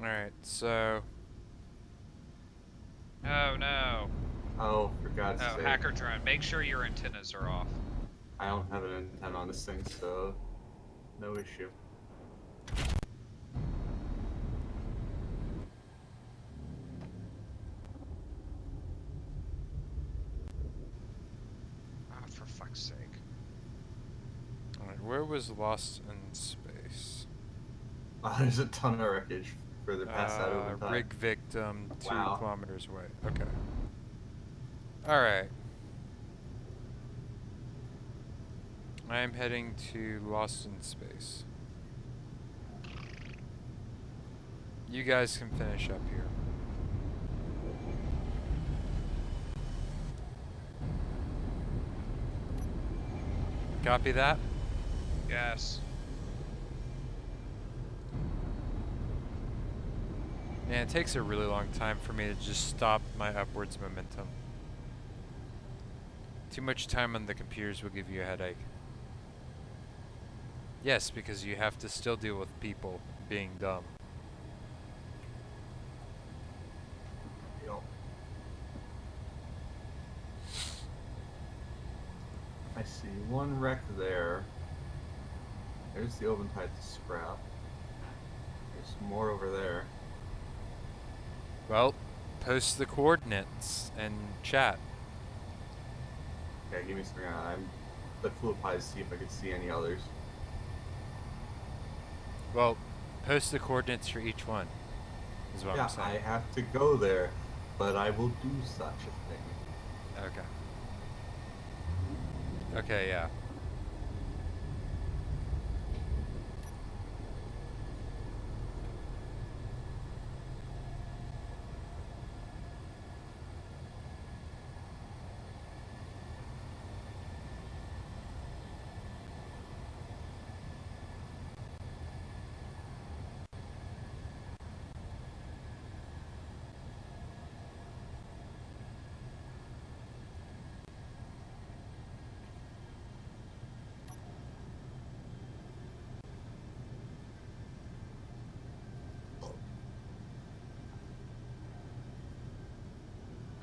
Alright, so... Oh no. Oh, for God's Oh, sake. hacker drone. Make sure your antennas are off. I don't have an antenna on this thing, so no issue. Ah, for fuck's sake. Alright, where was Lost in Space? There's a ton of wreckage further past that open tide. Rig Victim, 2 Wow. kilometers away. Okay. Alright. I am heading to Lost in Space. You guys can finish up here. Copy that? Yes. Man, it takes a really long time for me to just stop my upwards momentum. Too much time on the computers will give you a headache. Yes, because you have to still deal with people being dumb. Yep. I see one wreck there. There's the open tide to scrap. There's more over there. Well, post the coordinates and chat. Okay, give me a second. I flew up high to see if I could see any others. Well, post the coordinates for each one, is what I'm saying. I have to go there, but I will do such a thing. Okay. Okay, yeah.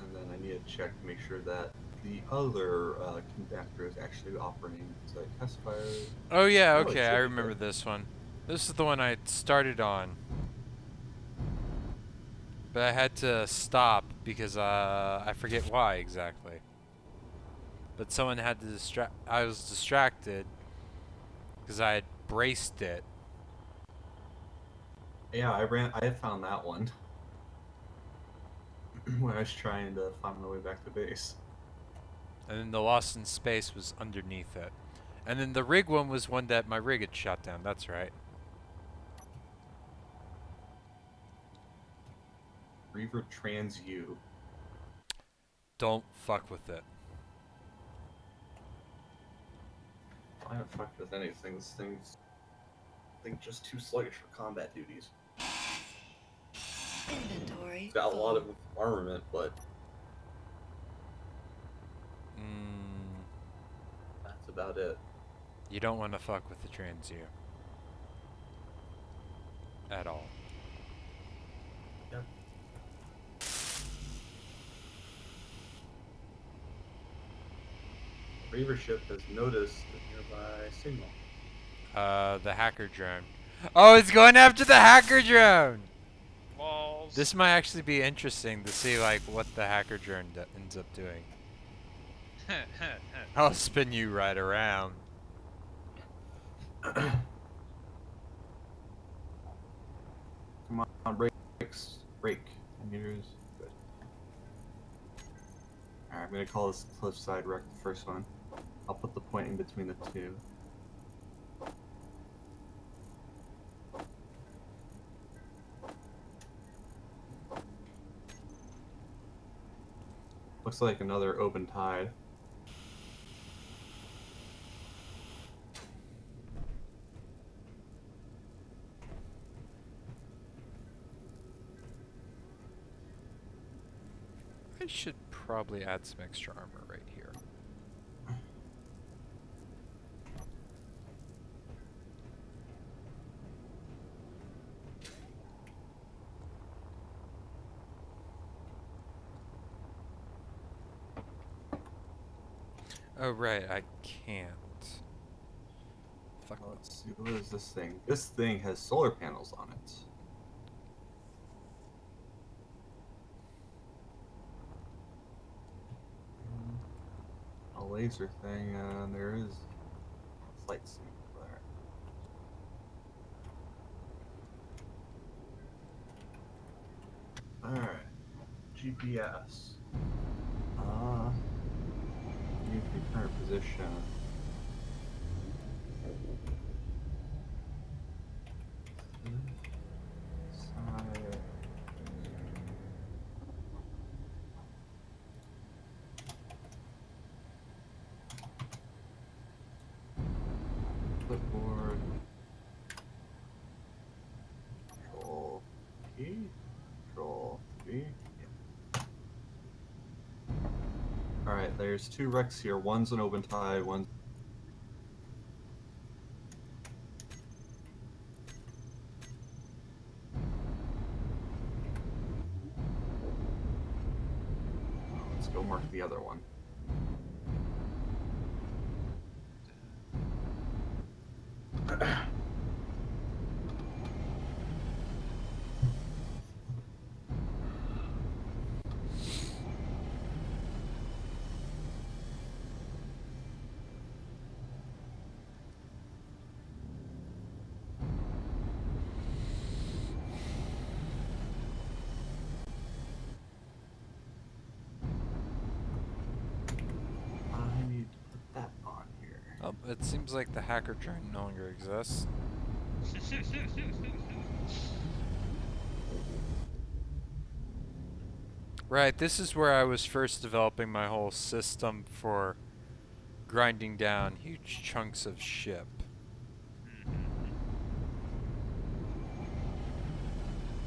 And then I need to check to make sure that the other conductor is actually operating. So I test fire. Oh yeah, Oh, it okay, I should be remember good. this one. This is the one I started on. But I had to stop because I forget why exactly. But someone had to I was distracted because I had braced it. Yeah, I found that one when I was trying to find my way back to base. And then the Lost in Space was underneath it. And then the rig one was one that my rig had shot down, that's right. Reaver Trans U. Don't fuck with it. I haven't fucked with anything. This thing's, I think, just too sluggish for combat duties. Inventory. It's got a lot of armament, but that's about it. You don't want to fuck with the Trans U. At all. Yep. Reaver ship has noticed a nearby signal. The hacker drone. Oh, it's going after the hacker drone! Walls. This might actually be interesting to see, like, what the hacker drone ends up doing. I'll spin you right around. Come on, brakes. Brake. Meters. Good. Alright, I'm gonna call this cliffside wreck the first one. I'll put the point in between the two. Looks like another open tide. I should probably add some extra armor right here. Oh, right, I can't. Fuck. Let's see, what is this thing? This thing has solar panels on it. A laser thing, and there is a flight sim there. Alright. GPS. Use the current position. Side. Clipboard. Control P. Control V. Yeah. Alright, there's two wrecks here. One's an open tie, one's. Let's go mark the other one. I need to put that on here. Oh, it seems like the hacker drone no longer exists. Right, this is where I was first developing my whole system for grinding down huge chunks of ship.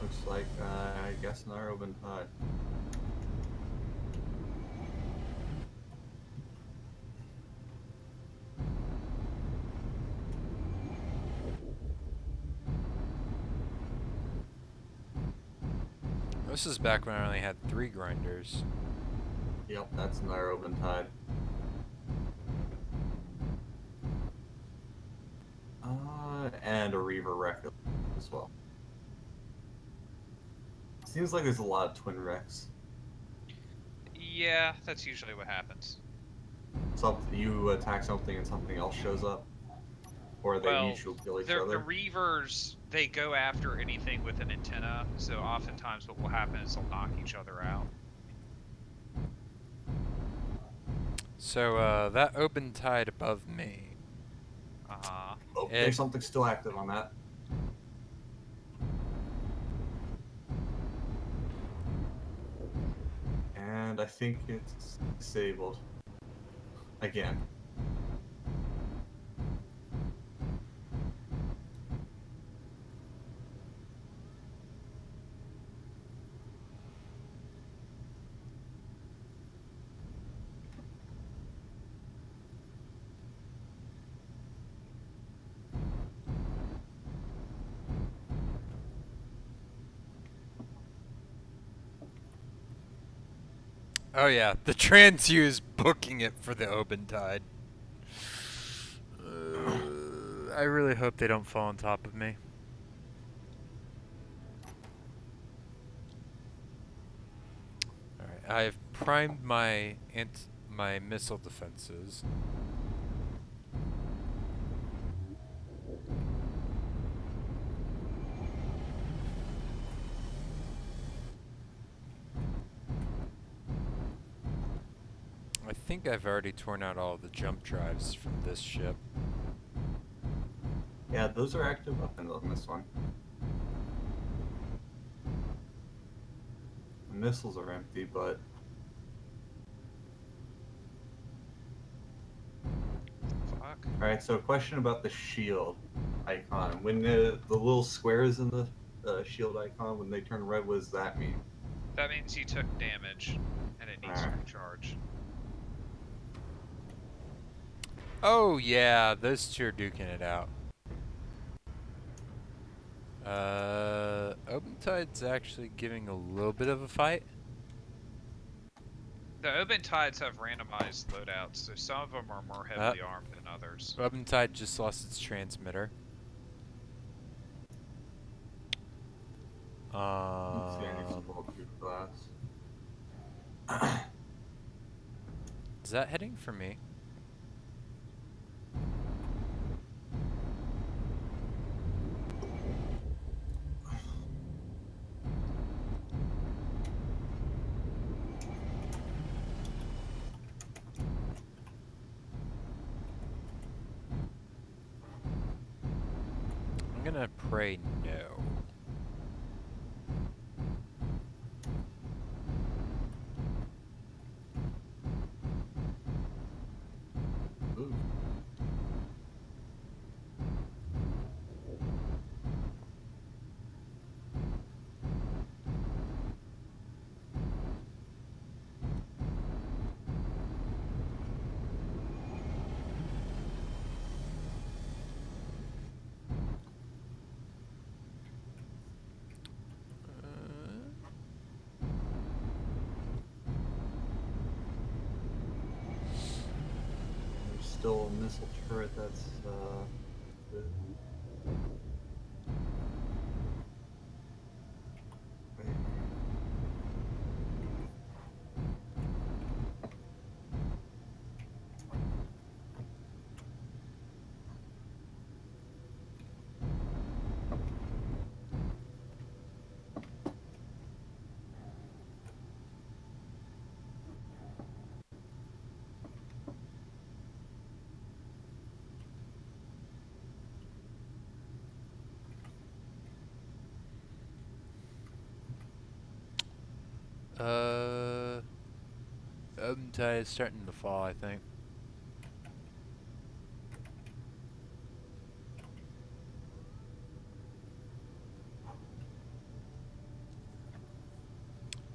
Looks like, I guess another open tie. This is back when I only had 3 grinders. Yep, that's another open tide. And a Reaver wreck as well. Seems like there's a lot of twin wrecks. Yeah, that's usually what happens. Something you attack something and something else shows up, or they Well, mutually kill each the other. Reavers, they go after anything with an antenna, so oftentimes what will happen is they'll knock each other out. So, that open tide above me. Uh-huh. Oh, It- there's something still active on that. And I think it's disabled. Again. Oh yeah, the Transu is booking it for the open tide. I really hope they don't fall on top of me. Alright, I've primed my my missile defenses. I think I've already torn out all the jump drives from this ship. Yeah, those are active weapons on this one. The missiles are empty, but Fuck. alright, so a question about the shield icon. When the little squares in the shield icon, when they turn red, what does that mean? That means you took damage, and it needs to Alright. recharge. Oh yeah, those two are duking it out. Open Tide's actually giving a little bit of a fight. The open tides have randomized loadouts, so some of them are more heavily armed than others. Tide just lost its transmitter. Let's see, I need to pull through glass. Is that heading for me? I'm gonna pray no. Ooh. There's still a missile turret that's good. Tide is starting to fall, I think.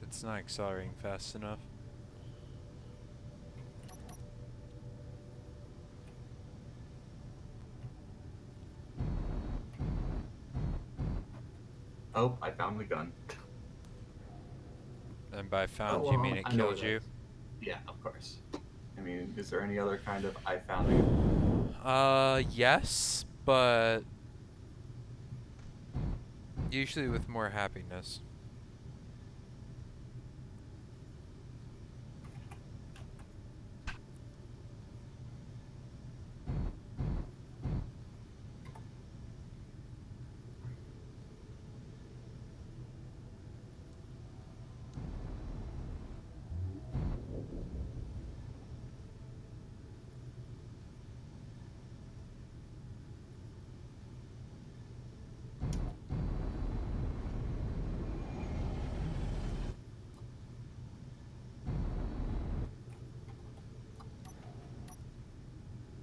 It's not accelerating fast enough. Oh, I found the gun. And by found, Oh, you well, mean it I know killed what you? that is. Yeah, of course. I mean, is there any other kind of I found it? Yes, but usually with more happiness.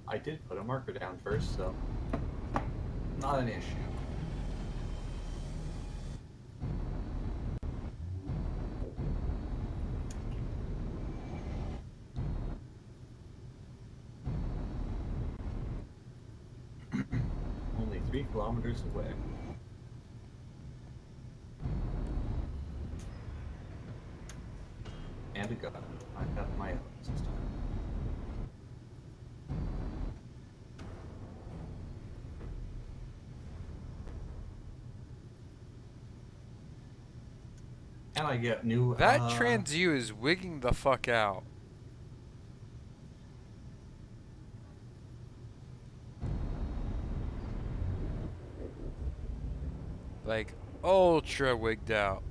I did put a marker down first, so not an issue. Only 3 kilometers away. And a gun. I have my own this time. And I get new, That trans U is wigging the fuck out. Like, ultra wigged out.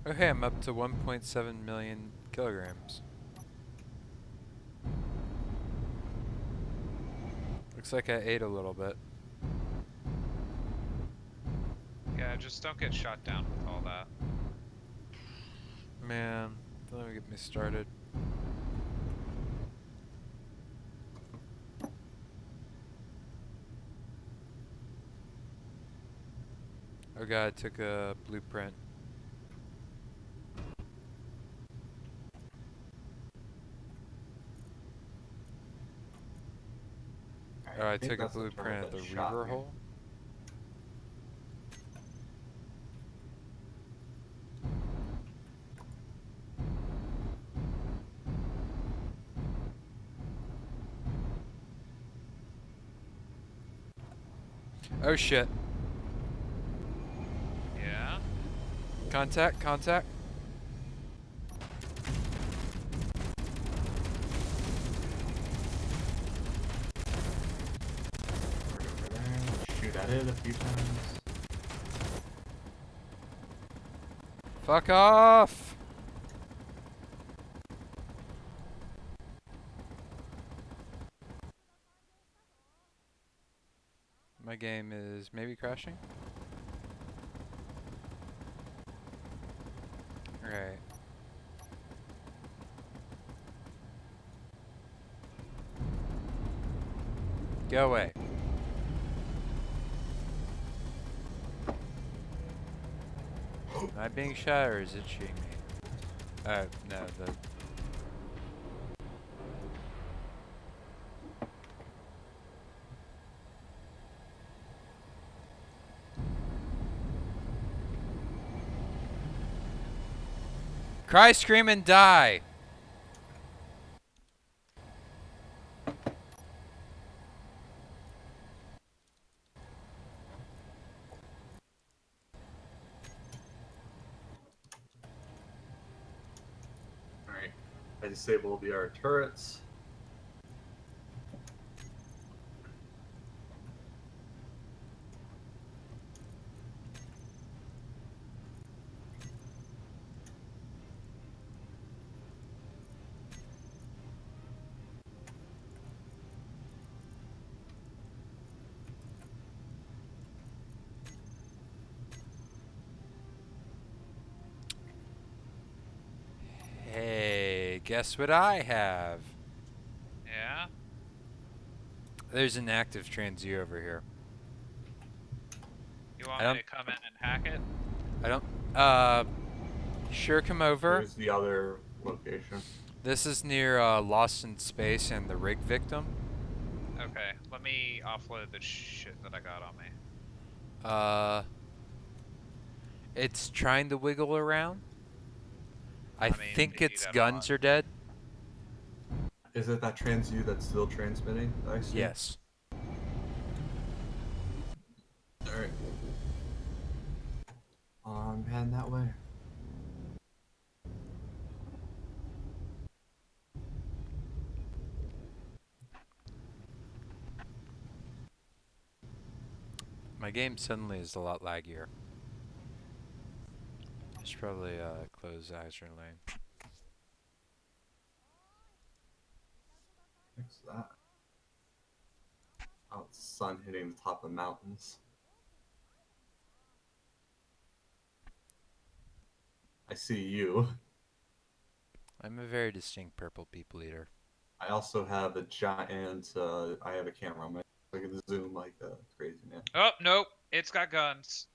Okay, I'm up to 1.7 million kilograms. Looks like I ate a little bit. Yeah, just don't get shot down with all that. Man, don't even get me started. Oh god, I took a blueprint. Oh, I think took a that's the turret blueprint of that the shot Reaver me. hole. Oh shit. Yeah. Contact, contact. Right over there. Shoot at it a few times. Fuck off! My game is maybe crashing. Alright. Go away. Am I being shot or is it shooting me? Oh, no, the... Cry, scream, and die! Alright. I disabled the R turrets. Hey, guess what I have? Yeah. There's an active trans U over here. You I want me don't... to come in and hack it? I don't... Sure, come over. Where's the other location? This is near Lost in Space and the Rig Victim. Okay. Let me offload the shit that I got on me. It's trying to wiggle around. I mean, think they do its that a guns lot. are dead. Is it that trans U that's still transmitting that I see? Yes. Alright. I'm heading that way. My game suddenly is a lot laggier. I should probably close Azure Lane. Fix that. Oh, it's the sun hitting the top of the mountains. I see you. I'm a very distinct purple people eater. I also have a giant, I have a camera on my, I can zoom like a crazy man. Oh, nope. It's got guns.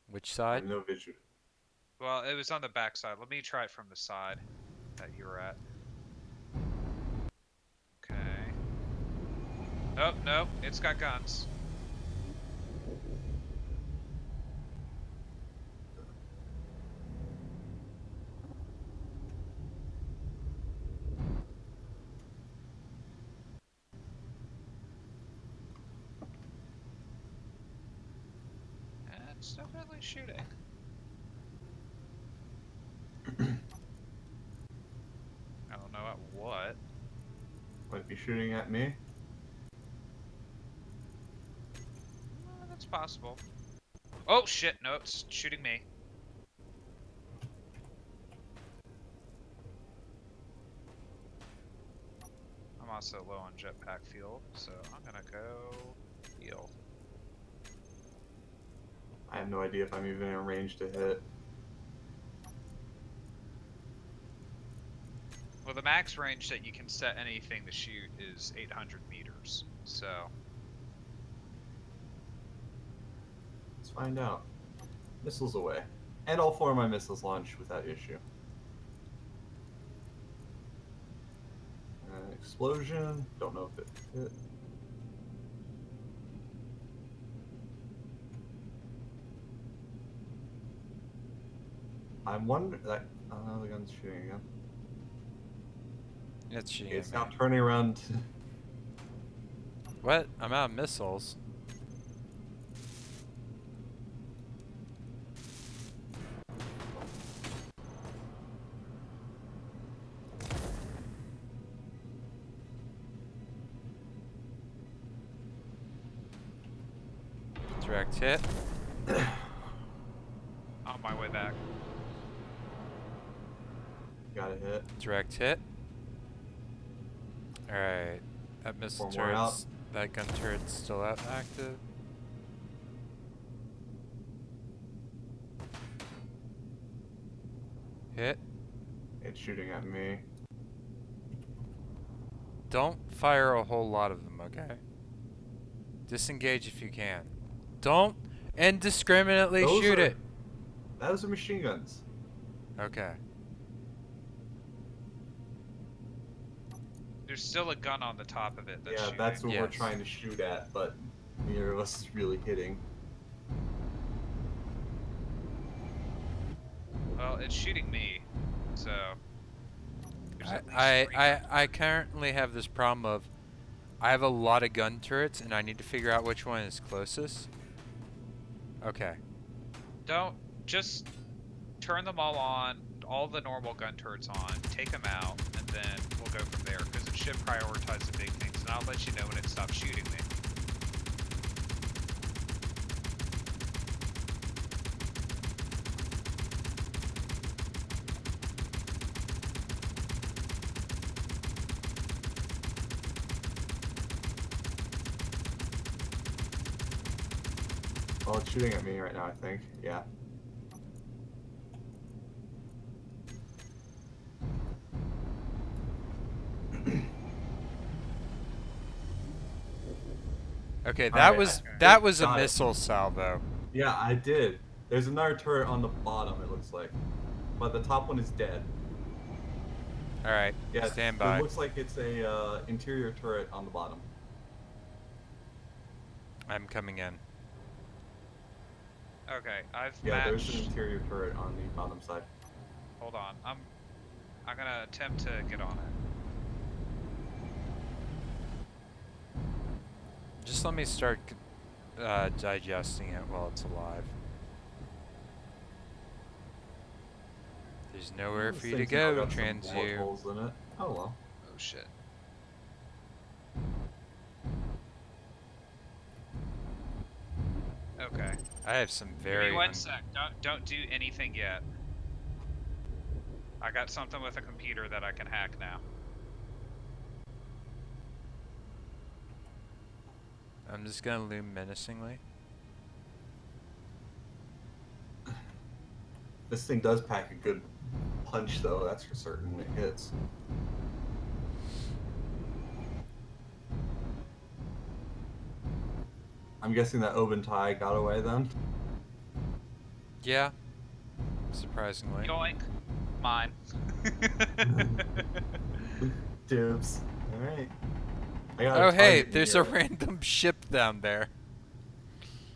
Which I side? have no visual. Well, it was on the back side. Let me try it from the side that you were at. Okay. Oh, nope. It's got guns. It's definitely shooting. I don't know at what. Might be shooting at me. That's possible. Oh, shit. No, it's shooting me. I'm also low on jetpack fuel, so I'm gonna go heal. I have no idea if I'm even in range to hit. Well, the max range that you can set anything to shoot is 800 meters, so... Let's find out. Missiles away. And all 4 of my missiles launch without issue. explosion. Don't know if it hit. I'm wondering. Oh, the gun's shooting again. It's shooting It's at me. now turning around. What? I'm out of missiles. Direct hit. On my way back. Got a hit. Direct hit. Alright. That missile Four more out. turret's... That gun turret's still out active. Hit. It's shooting at me. Don't fire a whole lot of them, okay? Disengage if you can. Don't indiscriminately Those shoot are- it. Those are machine guns. Okay. There's still a gun on the top of it that's Yeah, shooting. that's what we're Yes. trying to shoot at, but neither of us is really hitting. Well, it's shooting me, so. there's at least I, three I, guns. I currently have this problem of I have a lot of gun turrets and I need to figure out which one is closest. Okay. Don't just turn them all on, all the normal gun turrets on, take them out, and then we'll go from there. Because it should prioritize the big things, and I'll let you know when it stops shooting me. Well, it's shooting at me right now, I think. Yeah. Okay, Alright, that was a got it. missile salvo. Yeah, I did. There's another turret on the bottom, it looks like. But the top one is dead. Alright, Yeah, stand it by. looks like it's a interior turret on the bottom. I'm coming in. Okay, I've Yeah, there's an matched. interior turret on the bottom side. Hold on, I'm gonna attempt to get on it. Just let me start digesting it while it's alive. There's nowhere This for you to thing's now go, got some bullet TransU. holes in it. Oh well. Oh shit. Okay. I have some Give very me one sec. Don't do anything yet. I got something with a computer that I can hack now. I'm just gonna loom menacingly. This thing does pack a good punch, though. That's for certain. When it hits. I'm guessing that Obentai got away then. Yeah. Surprisingly. Yoink. Mine. Dibs. All right. I got Oh a hey, target there's a near it. random ship down there.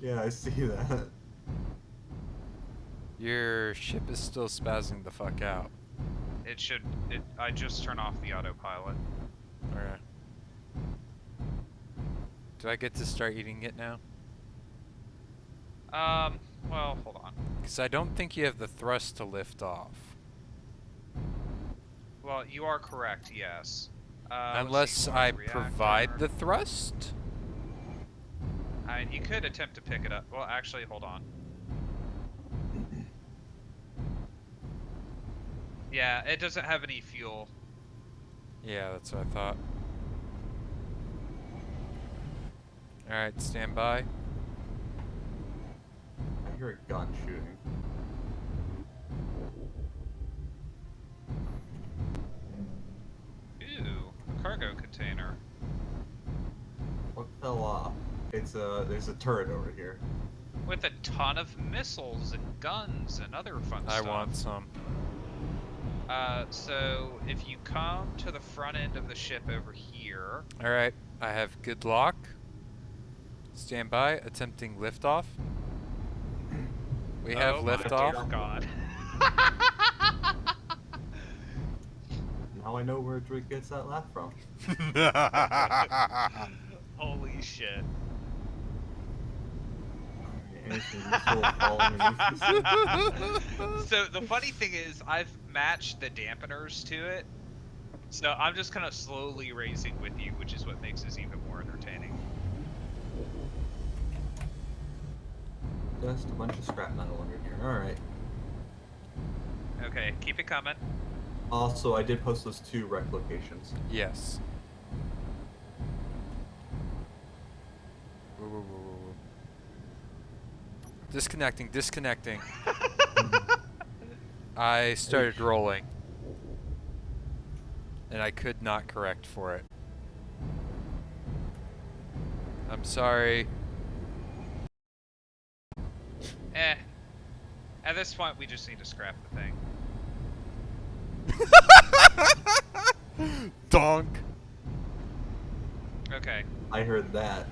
Yeah, I see that. Your ship is still spazzing the fuck out. It should. I just turn off the autopilot. Alright. Do I get to start eating it now? Well, hold on. Because I don't think you have the thrust to lift off. Well, you are correct. Yes. Let's Unless see, I reactor. provide the thrust? I mean, you could attempt to pick it up. Well, actually, hold on. Yeah, it doesn't have any fuel. Yeah, that's what I thought. Alright, stand by. I hear a gun shooting. Ooh, a cargo container. What fell off? There's a turret over here. With a ton of missiles and guns and other fun I stuff. want some. So if you come to the front end of the ship over here, All right, I have good lock. Stand by, attempting liftoff. We have oh my liftoff. dear God. Now I know where Drake gets that laugh from. Holy shit. Anything this will fall underneath this thing? So the funny thing is, I've matched the dampeners to it, so I'm just kind of slowly raising with you, which is what makes this even more entertaining. Just a bunch of scrap metal under here. Alright. Okay, keep it coming. Also, I did post those 2 wreck locations. Yes. Whoa, whoa, whoa, whoa, whoa. Disconnecting, disconnecting. I started rolling. And I could not correct for it. I'm sorry. Eh. At this point, we just need to scrap the thing. Donk. Okay. I heard that.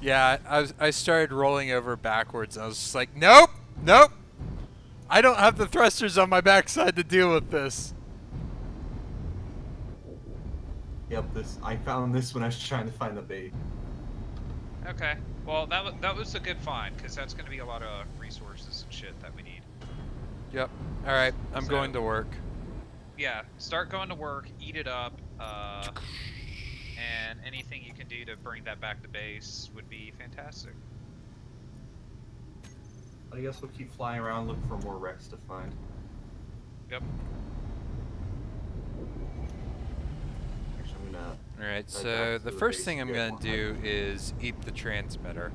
Yeah, I started rolling over backwards and I was just like, nope, nope. I don't have the thrusters on my backside to deal with this. Yep, I found this when I was trying to find the bait. Okay. Well, that was a good find, because that's going to be a lot of resources and shit that we need. Yep. All right, I'm So- going to work. Yeah, start going to work, eat it up, and anything you can do to bring that back to base would be fantastic. I guess we'll keep flying around looking for more wrecks to find. Yep. Actually, I'm gonna... All right, back so to the the first base thing to I'm get going more to do is eat the transmitter.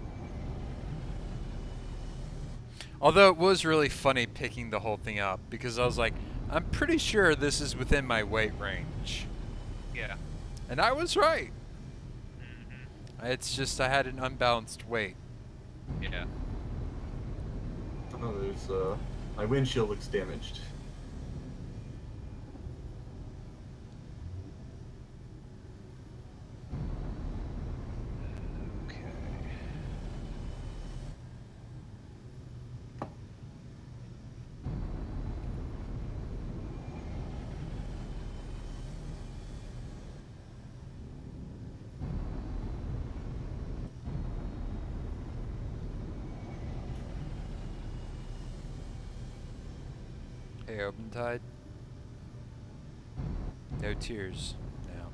Although it was really funny picking the whole thing up because I was like, I'm pretty sure this is within my weight range. Yeah. And I was right. Mm-hmm. It's just I had an unbalanced weight. Yeah. Oh, there's, my windshield looks damaged. Okay. Hey, Open Tide. No tears now.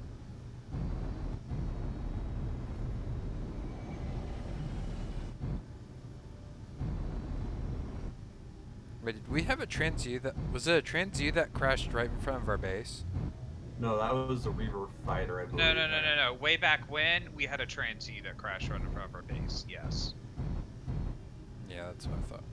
Wait, did we have a trans-U that... Was it a trans-U that crashed right in front of our base? No, that was a Reaver fighter, I believe. No. Way back when, we had a trans-U that crashed right in front of our base. Yes. Yeah, that's what I thought.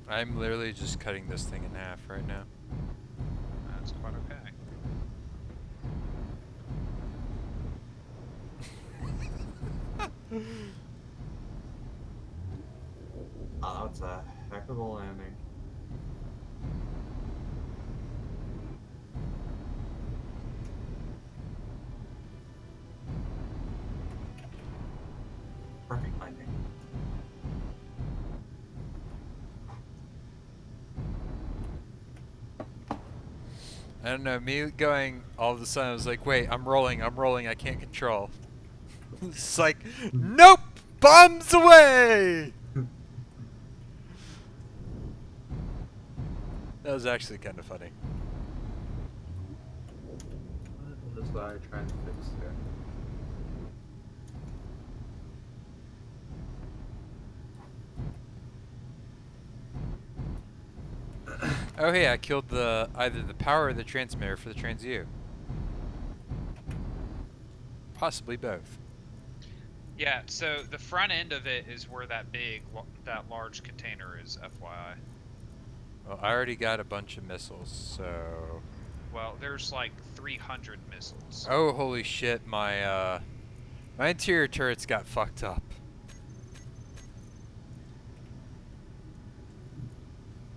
I'm literally just cutting this thing in half right now. That's quite okay. Oh, that's a heck of a landing. Perfect landing. I don't know, me going all of a sudden I was like, wait, I'm rolling, I can't control. It's like, nope! Bombs away! That was actually kind of funny. What was I trying to fix there? Oh hey, I killed the either the power or the transmitter for the trans-U. Possibly both. Yeah, so the front end of it is where that that large container is, FYI. Well, I already got a bunch of missiles, so... Well, there's like 300 missiles. Oh, holy shit, my My interior turrets got fucked up.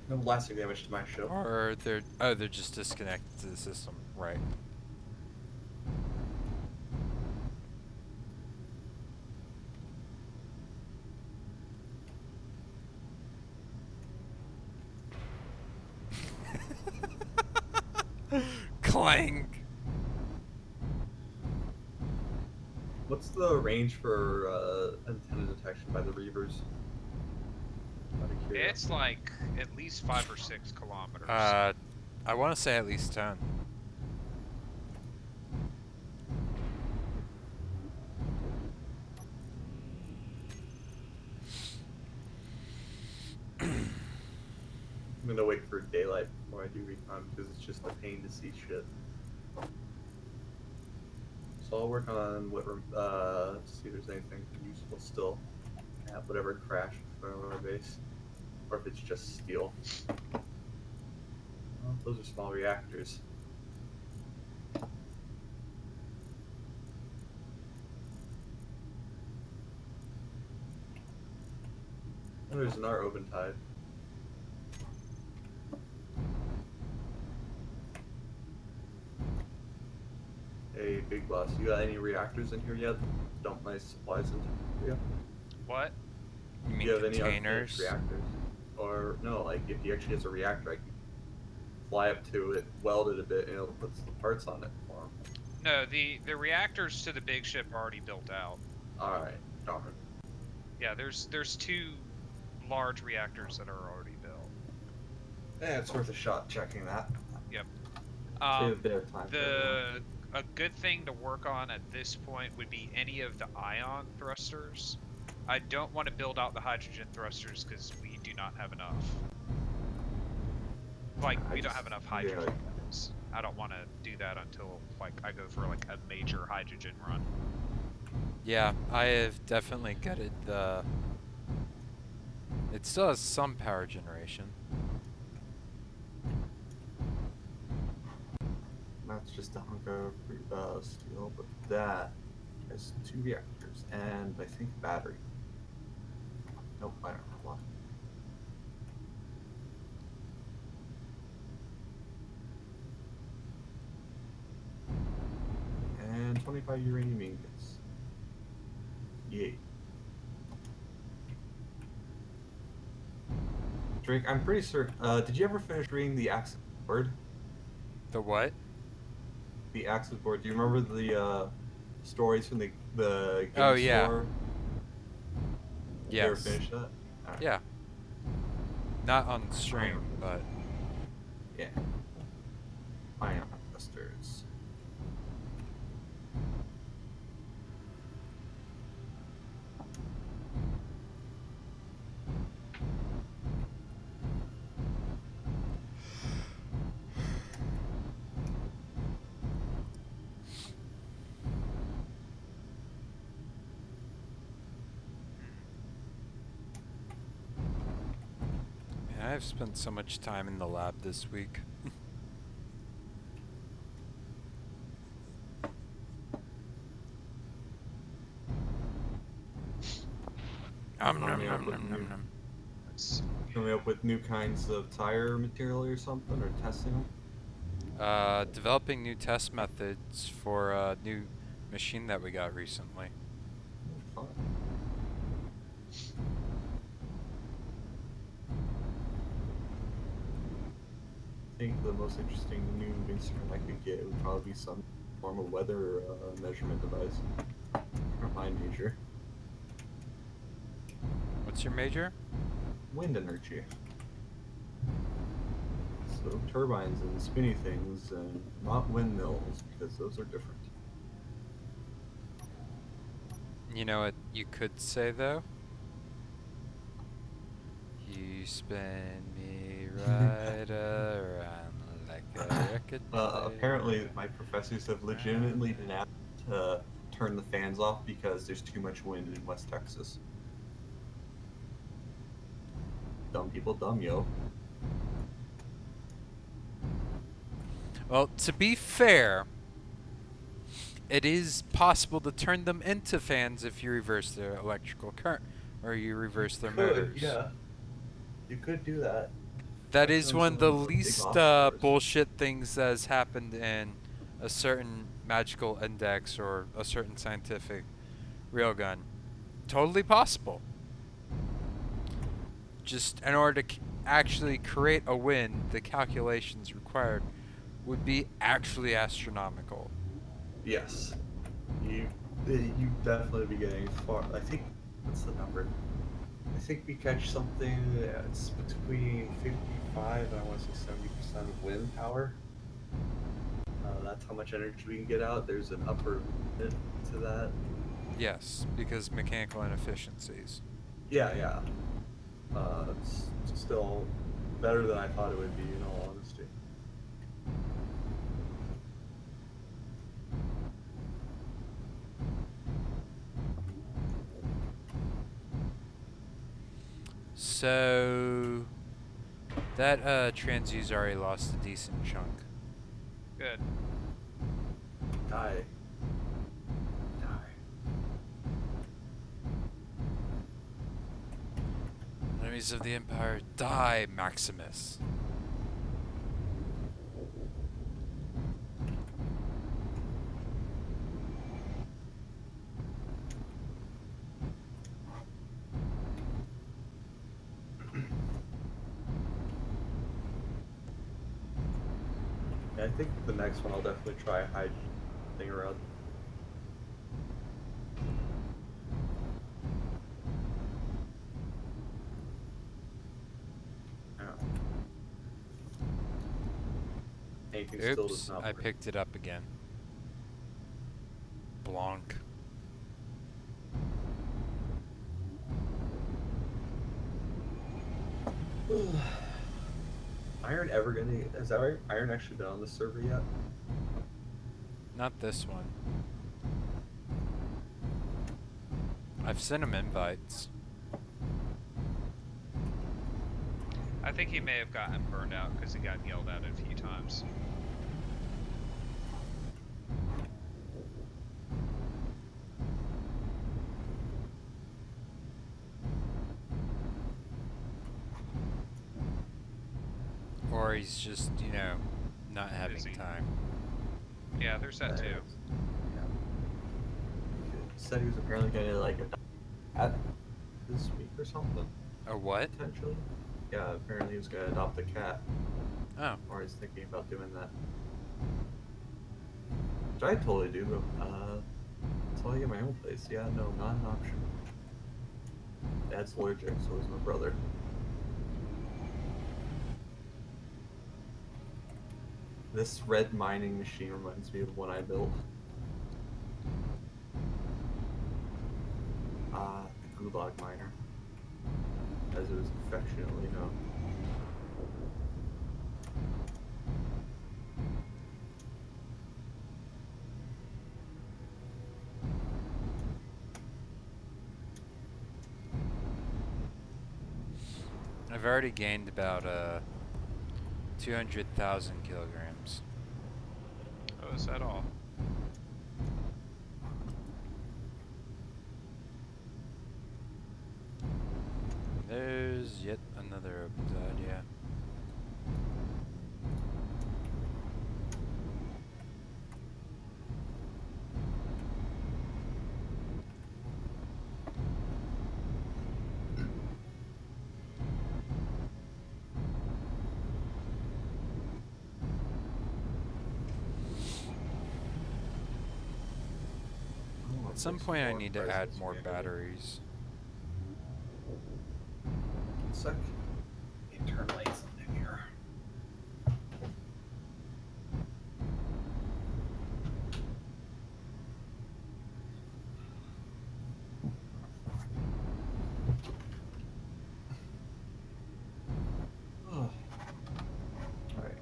No blasting damage to my ship. Or they're just disconnected to the system, right? Clang. What's the range for antenna detection by the Reavers? Out of curiosity. It's like at least 5 or 6 kilometers. I want to say at least 10. I'm gonna wait for daylight before I do recon because it's just a pain to see shit. So I'll work on what see if there's anything useful still at whatever crashed in front of our base, or if it's just steel. Well, those are small reactors. Oh, there's another open tide. Hey, Big Boss, you got any reactors in here yet? Dump my supplies into for you? What? You Do mean you have any containers? unfinished reactors? Or, no, like, if he actually has a reactor, I can fly up to it, weld it a bit, and it'll put the parts on it for him. No, the reactors to the big ship are already built out. Alright, darn. Yeah, there's 2 large reactors that are already built. Yeah, it's worth a shot checking that. Yep. Save a bit of time. A good thing to work on at this point would be any of the ion thrusters. I don't want to build out the hydrogen thrusters because we do not have enough. Like, we don't have enough hydrogen. I don't want to do that until, like, I go for, like, a major hydrogen run. Yeah, I have definitely gutted the... It still has some power generation. That's just a hunk of steel, but that has 2 reactors and I think a battery. Nope, I don't have one. And 25 uranium ingots. Yay. Drake, I'm pretty certain. Did you ever finish reading the Axis board? The what? The Axis board. Do you remember the stories from the game Oh, yeah. store? Yes. You ever finished that? Right. Yeah. Not on stream, but... Yeah. Ion thrusters. Man, I've spent so much time in the lab this week. Coming up with new kinds of tire material or something, or testing them? Developing new test methods for a new machine that we got recently. Oh, fun. I think the most interesting new instrument I could get would probably be some form of weather measurement device. Or my major. What's your major? Wind energy. So turbines and spinny things, and not windmills, because those are different. You know what you could say though? You spin me right around like a record player. Apparently, my professors have legitimately been asked to turn the fans off because there's too much wind in West Texas. Dumb people, dumb, yo. Well, to be fair, it is possible to turn them into fans if you reverse their electrical current or you reverse their Could, motors. yeah. You could do that. That Especially is on one some of of the the big least offshores. bullshit things that has happened in a certain magical index or a certain scientific railgun. Totally possible. Just in order to actually create a win, the calculations required would be actually astronomical. Yes. You you definitely be getting far. I think what's the number? I think we catch something that's between 55 and I want to say 70% of wind power. That's how much energy we can get out. There's an upper limit to that. Yes, because mechanical inefficiencies. Yeah, yeah. It's still better than I thought it would be, in all honesty. So that transuse already lost a decent chunk. Good. Die. Die. Enemies of the Empire, die, Maximus. Yeah, I think the next one I'll definitely try a hide thing around. Yeah. Anything still does Oops, not I work. picked it up again. Blanc. Iron ever gonna? Has Iron actually been on the server yet? Not this one. I've sent him invites. I think he may have gotten burned out because he got yelled at a few times. Or he's just, you know, not having Busy. time. Yeah, there's that too. Yeah. He said he was apparently gonna like adopt a cat this week or something. A what? Potentially. Yeah, apparently he was gonna adopt a cat, Oh. or he's thinking about doing that. Which I totally do. Until I get my own place. Yeah, no, not an option. Dad's allergic, so is my brother. This red mining machine reminds me of one I built. The Gulag miner, as it was affectionately known. I've already gained about 200,000 kilograms. Oh, is that all? There's yet another open side, yeah. Oh, At some there's point I more need to add presents more here. batteries. 1 sec. Internalize something here. Oh. Alright.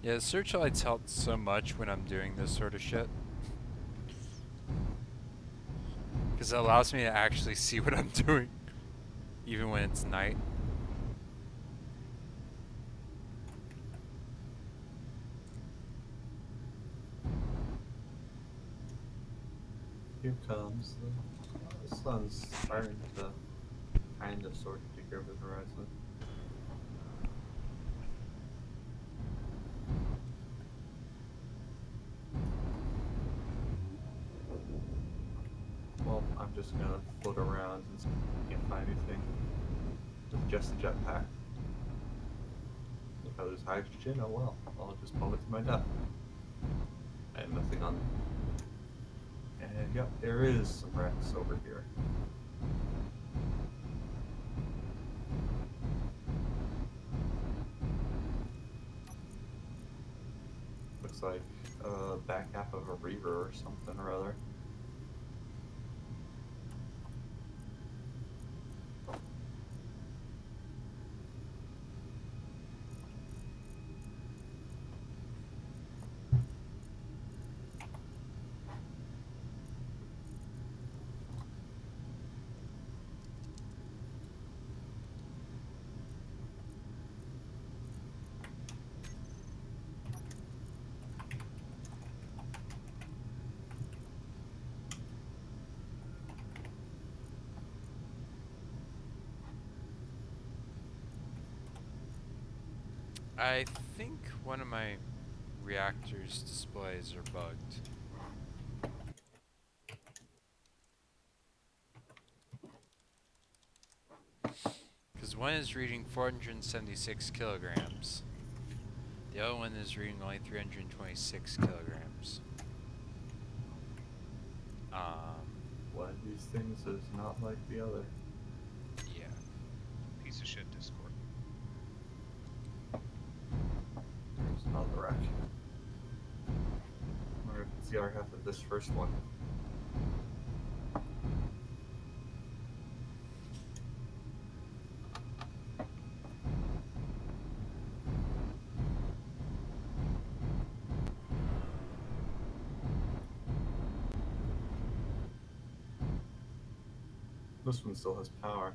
Yeah, the searchlights help so much when I'm doing this sort of shit. Because it allows me to actually see what I'm doing, even when it's night. Here comes the sun's starting to kind of sort of take over the horizon. Well, I'm just gonna float around and see if I can't find anything with just a jetpack. If I lose hydrogen, oh well, I'll just plummet to my death. I have nothing on me. And yep, there is some wrecks over here. Looks like back half of a reaver or something or other. I think one of my reactor's displays are bugged. Because one is reading 476 kilograms. The other one is reading only 326 kilograms. One of these things is not like the other. Yeah. Piece of shit Discord. There's another wreck. Or if it's the other half of this first one. This one still has power.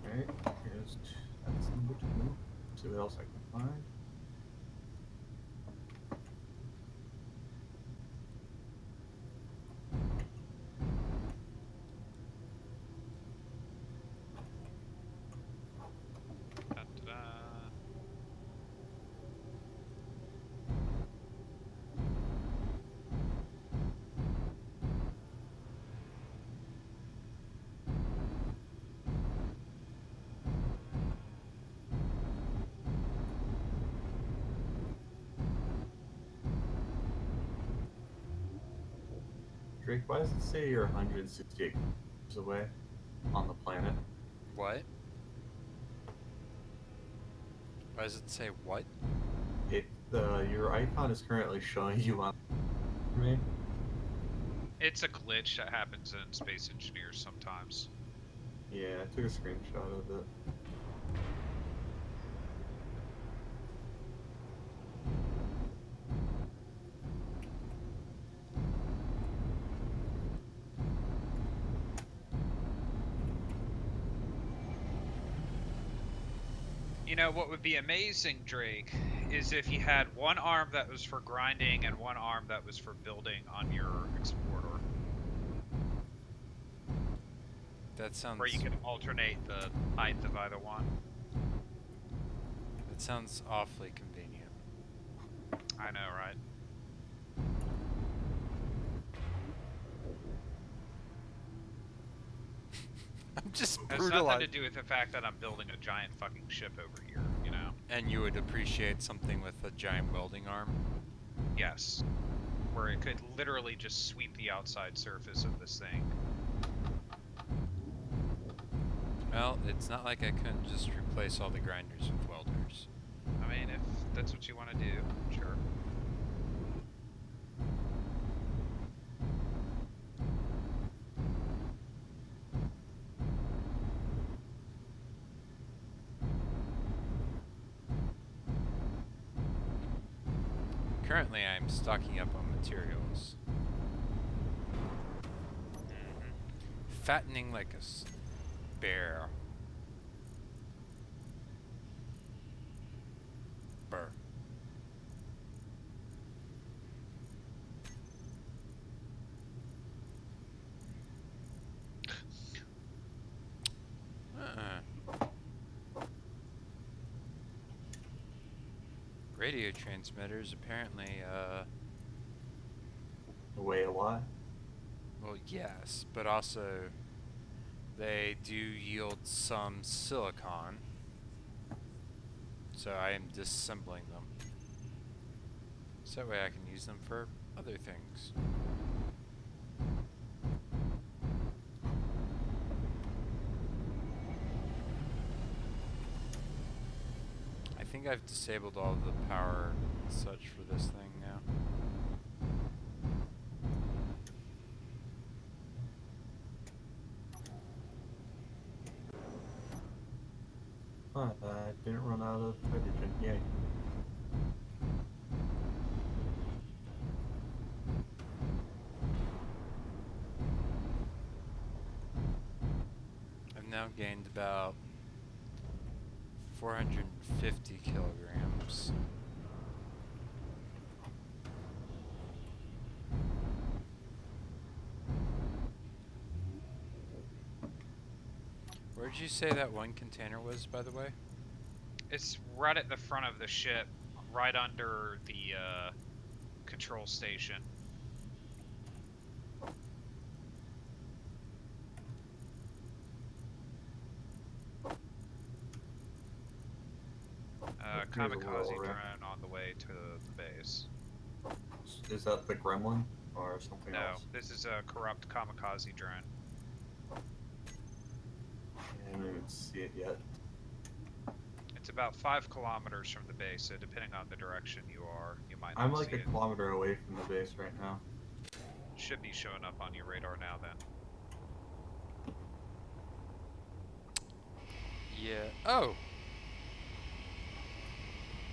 Alright, that's number 2. See what else I can find. Da-da-da. Drake, why does it say you're 168 kilometers away on the planet? What? Why does it say what? Your icon is currently showing you on me. It's a glitch that happens in Space Engineers sometimes. Yeah, I took a screenshot of it. You know, what would be amazing, Drake, is if you had one arm that was for grinding and one arm that was for building on your exporter. That sounds. Where you can alternate the height of either one. That sounds awfully convenient. I know, right? I'm just It has nothing brutalized. to do with the fact that I'm building a giant fucking ship over here, you know? And you would appreciate something with a giant welding arm? Yes. where it could literally just sweep the outside surface of this thing. Well, it's not like I couldn't just replace all the grinders with welders. I mean, if that's what you want to do, sure. Currently, I'm stocking up on materials. Fattening like a bear. Burr. Radio transmitters apparently, Weigh a lot. well, yes, but also they do yield some silicon. So I am disassembling them. So that way I can use them for other things. I think I've disabled all the power and such for this thing now. Huh, I didn't run out of hydrogen. Yay. I've now gained about 450 kilograms. Where did you say that one container was, by the way? It's right at the front of the ship, right under the control station. Here's a Kamikaze roll, right? drone on the way to the base. Is that the gremlin or something No, else? this is a corrupt kamikaze drone. I didn't even see it yet. It's about 5 kilometers from the base, so depending on the direction you are, you might not I'm like see a it. kilometer away from the base right now. Should be showing up on your radar now then. Yeah. Oh!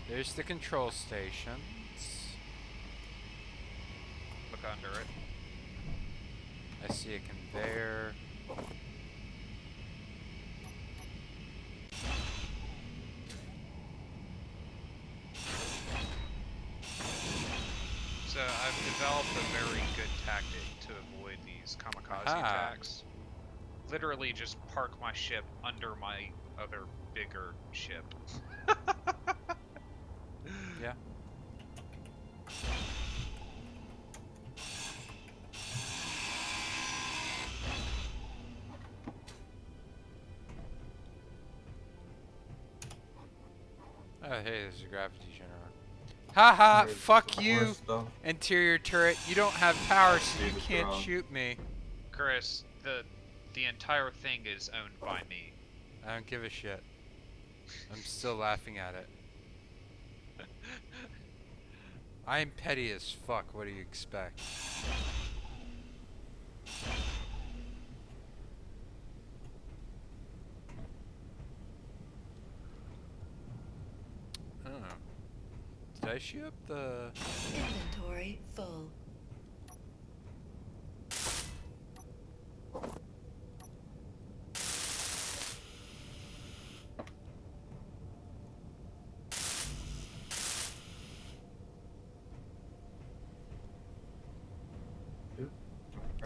There's the control stations. Look under it. I see a conveyor. So I've developed a very good tactic to avoid these kamikaze Aha. attacks. Literally just park my ship under my other bigger ship. Yeah. Oh, hey, there's a gravity generator. Haha, There's fuck more you, stuff. interior turret. You don't have power, so you Dude, it's can't wrong. shoot me. Chris, the entire thing is owned by me. I don't give a shit. I'm still laughing at it. I am petty as fuck. What do you expect? I don't know. Did I shoot up the... Inventory full.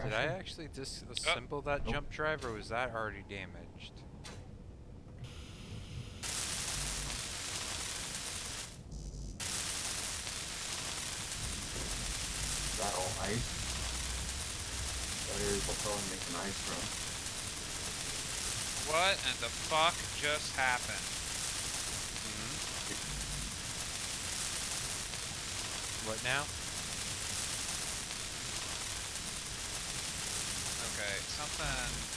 Did I actually disassemble that Nope. jump drive, or was that already damaged? Is that all ice? That is probably make an ice run. What in the fuck just happened? What now? something.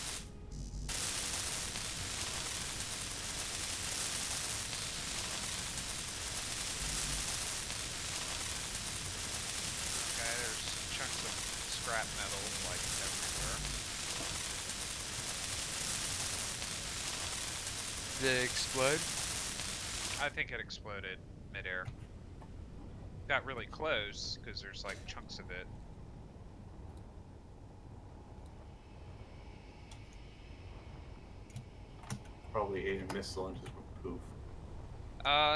Okay, there's chunks of scrap metal like everywhere. Did it explode? I think it exploded midair. Got really close because there's like chunks of it. Probably ate a missile and just went poof.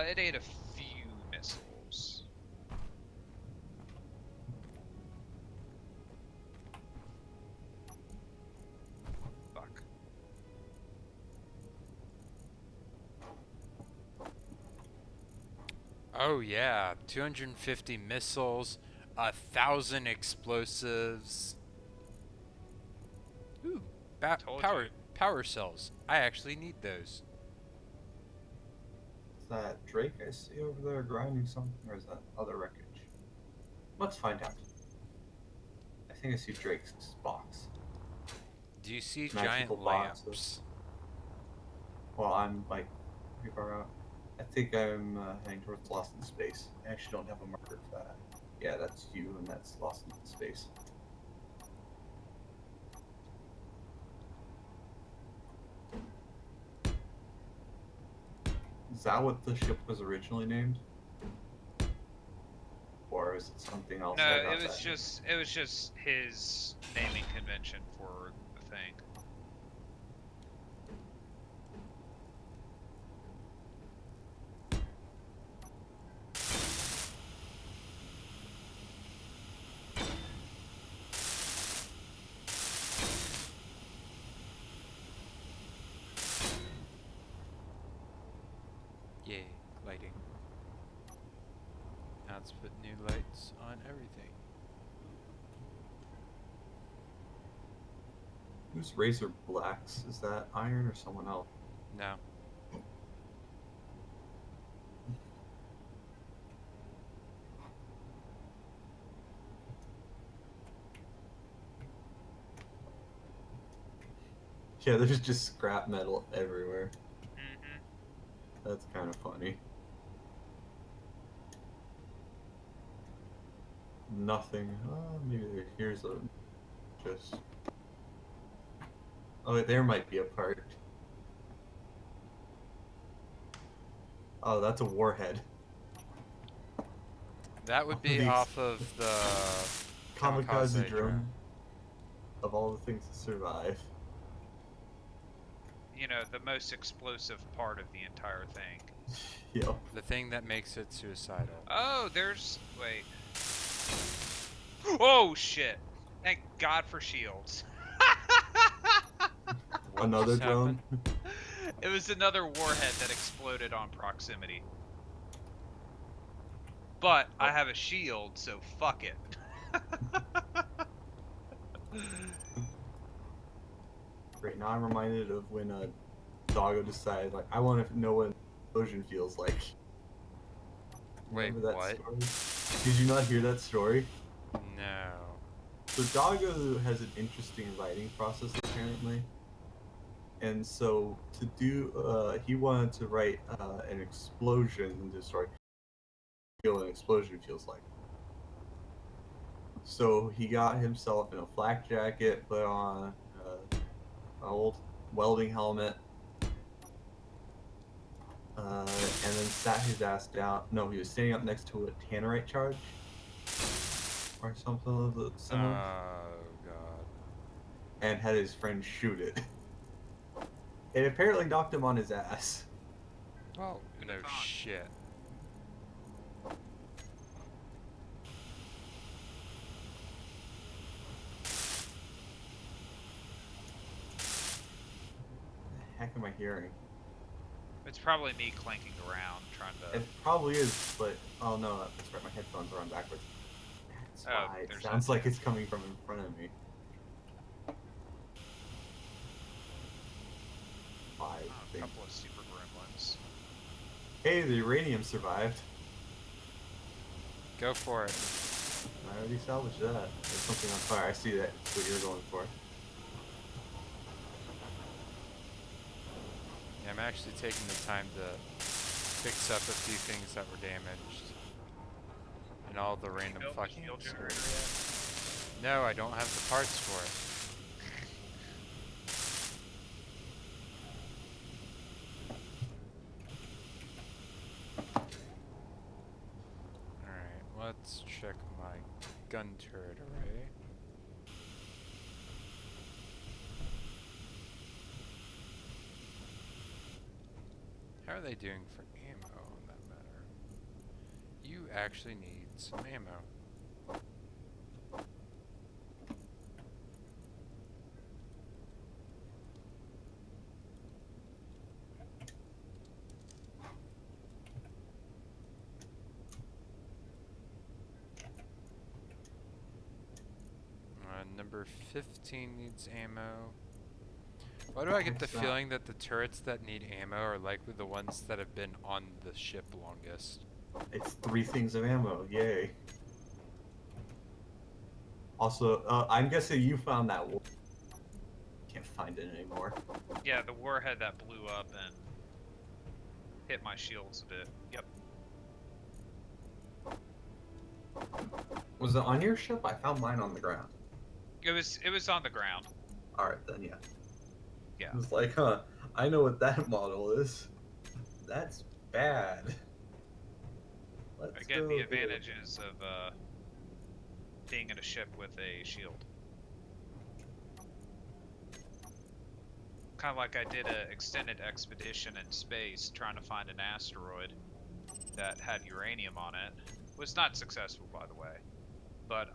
It ate a few missiles. Fuck. Oh yeah, 250 missiles, 1,000 explosives. Ooh, Told power you. power cells. I actually need those. Is that Drake I see over there grinding something, or is that other wreckage? Let's find out. I think I see Drake's box. Do you see Magical giant boxes. lamps? Well, I'm like pretty far out. I think I'm heading towards Lost in Space. I actually don't have a marker for that. Yeah, that's you, and that's Lost in Space. Is that what the ship was originally named? Or is it something else? No, I got it was that. just his naming convention for the thing. Yay, lighting. Now let's put new lights on everything. Who's Razor Blacks? Is that Iron or someone else? No. Yeah, there's just scrap metal everywhere. Mm-hmm. That's kind of funny. Nothing. Maybe here's a just. Oh, wait, there might be a part. Oh, that's a warhead. That would Oh, be the off of the kamikaze drone. Of all the things to survive. You know, the most explosive part of the entire thing. Yep. The thing that makes it suicidal. Oh, there's... Wait. Oh, shit. Thank God for shields. What Another just drone. happened? It was another warhead that exploded on proximity. But I have a shield, so fuck it. Great. Now I'm reminded of when Doggo decided, like, I want to know what an explosion feels like. Wait, Remember that what? story? Did you not hear that story? No. So Doggo has an interesting writing process apparently, and so to do, he wanted to write an explosion into a story. Feel an explosion feels like. So he got himself in a flak jacket, put on an old welding helmet, and then sat his ass down. No, he was standing up next to a tannerite charge or something of the similar, Oh god. and had his friend shoot it. It apparently knocked him on his ass. Well, Who'd no have thought? shit. What the heck am I hearing? It's probably me clanking around trying to... It probably is, but oh no, that's right. My headphones are on backwards. That's Oh, why it there's sounds that like too. it's coming from in front of me. Five Oh, a things. couple of super gremlins. Hey, the uranium survived. Go for it. I already salvaged that. There's something on fire. I see that. That's what you're going for. I'm actually taking the time to fix up a few things that were damaged. And all the random Built the fucking shield generator explosives. yet? No, I don't have the parts for it. Alright, let's check my gun turret array. How are they doing for ammo on that matter? You actually need some ammo. Number 15 needs ammo. Why do I get the feeling that the turrets that need ammo are likely the ones that have been on the ship longest? It's 3 things of ammo. Yay. Also, I'm guessing you found that war. Can't find it anymore. Yeah, the warhead that blew up and hit my shields a bit. Yep. Was it on your ship? I found mine on the ground. It was on the ground. Alright then, yeah. Yeah. It was like, huh, I know what that model is. That's bad. Let's Again, go the here. advantages of being in a ship with a shield. Kind of like I did an extended expedition in space trying to find an asteroid that had uranium on it. Was not successful, by the way, but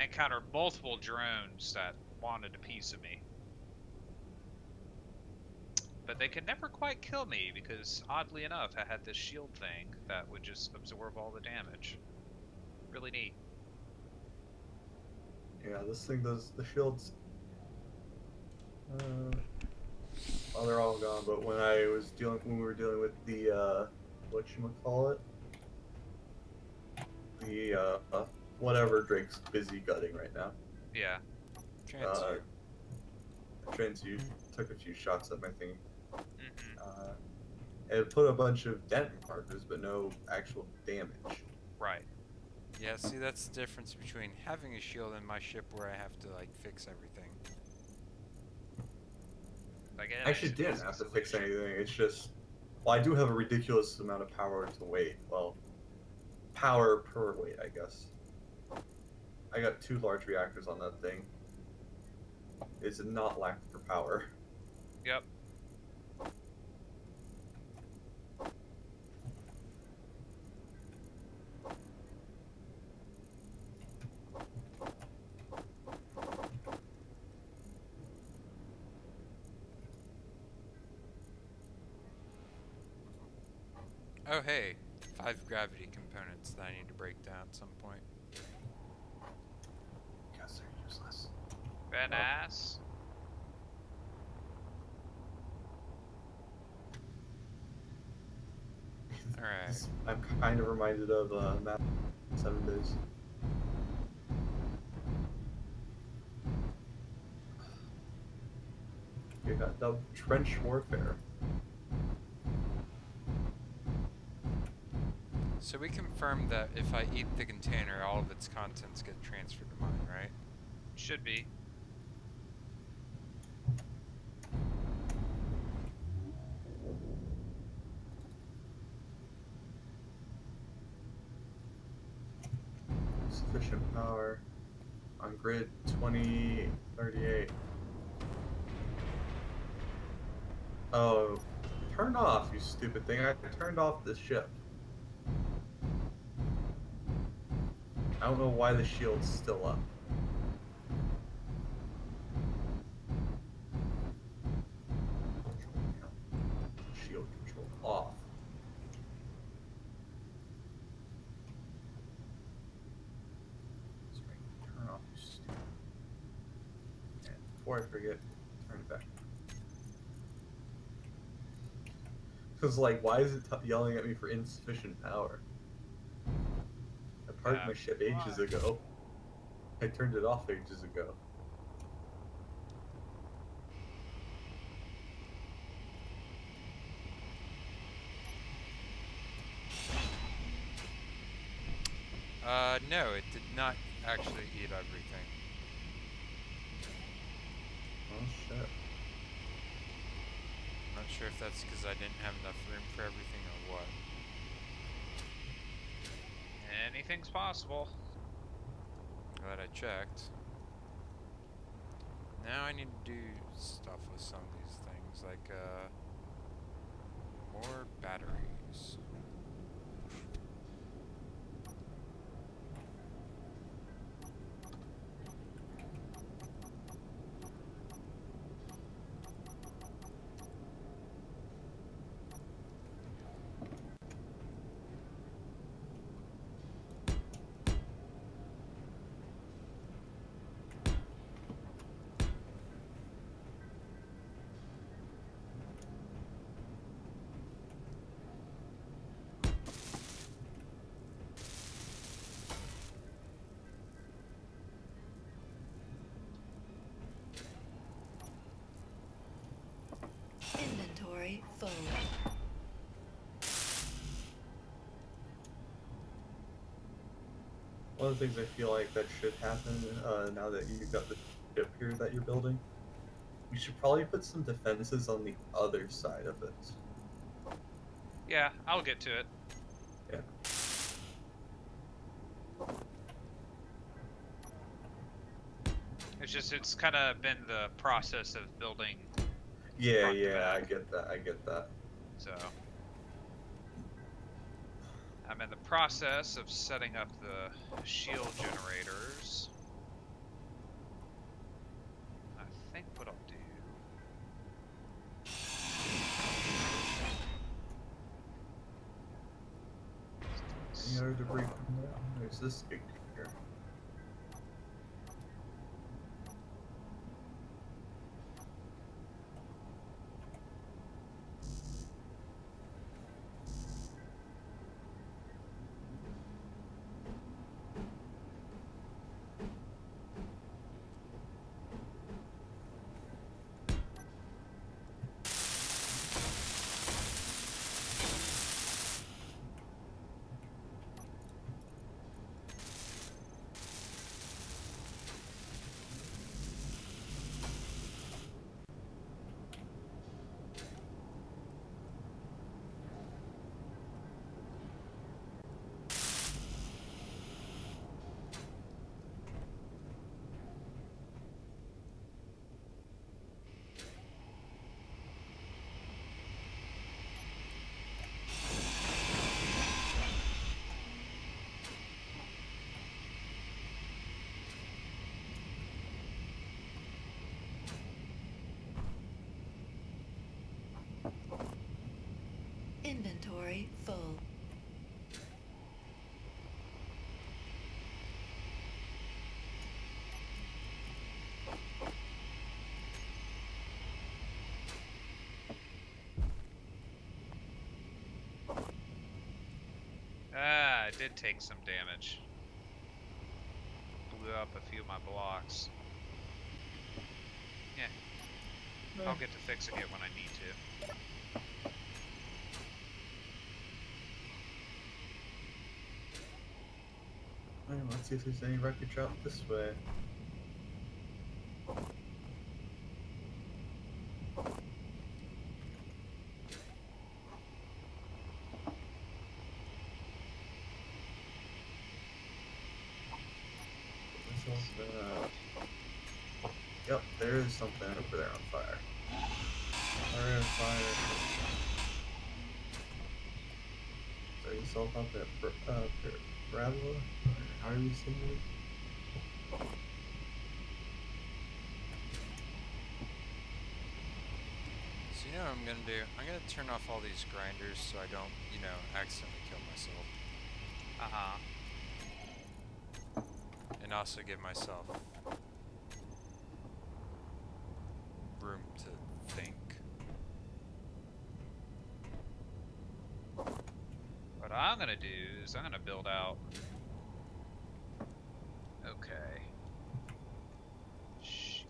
encountered multiple drones that wanted a piece of me. But they could never quite kill me because, oddly enough, I had this shield thing that would just absorb all the damage. Really neat. Yeah, this thing does the shields. Well, they're all gone. But when we were dealing with the whatchamacallit, the whatever Drake's busy gutting right now. Yeah. Transfer. Transute took a few shots at my thing. Mm-hmm. It put a bunch of dent markers, but no actual damage. Right. Yeah, see, that's the difference between having a shield in my ship where I have to, like, fix everything. Again, I actually didn't have to fix anything. It's just, well, I do have a ridiculous amount of power to weight. Well, power per weight, I guess. I got 2 large reactors on that thing. It's not lack for power. Yep. Oh, hey, 5 gravity components that I need to break down at some point. Guess they're useless. Badass. Alright. I'm kind of reminded of Map 7 Days. You got dubbed trench warfare. So we confirmed that if I eat the container, all of its contents get transferred to mine, right? Should be. Sufficient power on grid 2038. Oh, turn off, you stupid thing. I turned off this ship. I don't know why the shield's still up. Shield control off. Turn off, you stupid. And before I forget, turn it back. Because, like, why is it yelling at me for insufficient power? I parked my ship ages ago. I turned it off ages ago. No, it did not actually eat everything. Oh shit. I'm not sure if that's because I didn't have enough room for everything or what. Anything's possible. Glad I checked. Now I need to do stuff with some of these things, like, more batteries. Inventory full. One of the things I feel like that should happen now that you've got the ship here that you're building, we should probably put some defenses on the other side of it. Yeah, I'll get to it. Yeah. It's kind of been the process of building Yeah, front to yeah, I back. get that. I get that. So I'm in the process of setting up the shield generators. I think what I'll do. Any other debris from there? There's this big here. Inventory full. Ah, it did take some damage. Blew up a few of my blocks. Yeah, I'll get to fixing it when I need to. Alright, let's see if there's any wreckage out this way. Yep, there is something over there on fire. Fire on fire. Set yourself up at Bravo? How are you saying it? So you know what I'm gonna do? I'm gonna turn off all these grinders so I don't, you know, accidentally kill myself. Uh-huh. And also give myself room to think. What I'm gonna do is I'm gonna build out. Okay. Shield.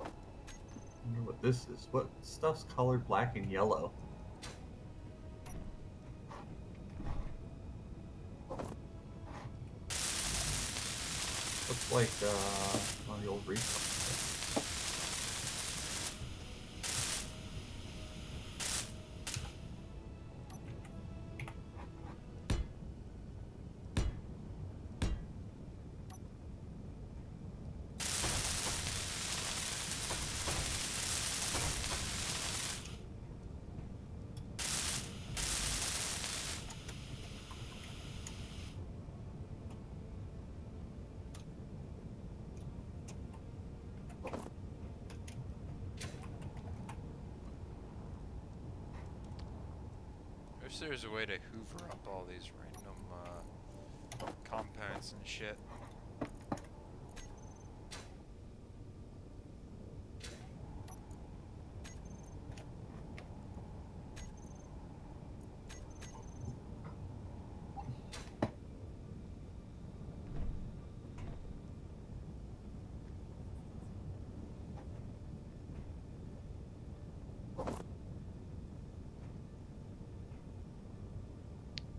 I wonder what this is. What stuff's colored black and yellow? Looks like one of the old resources. I wish there was a way to hoover up all these random components and shit.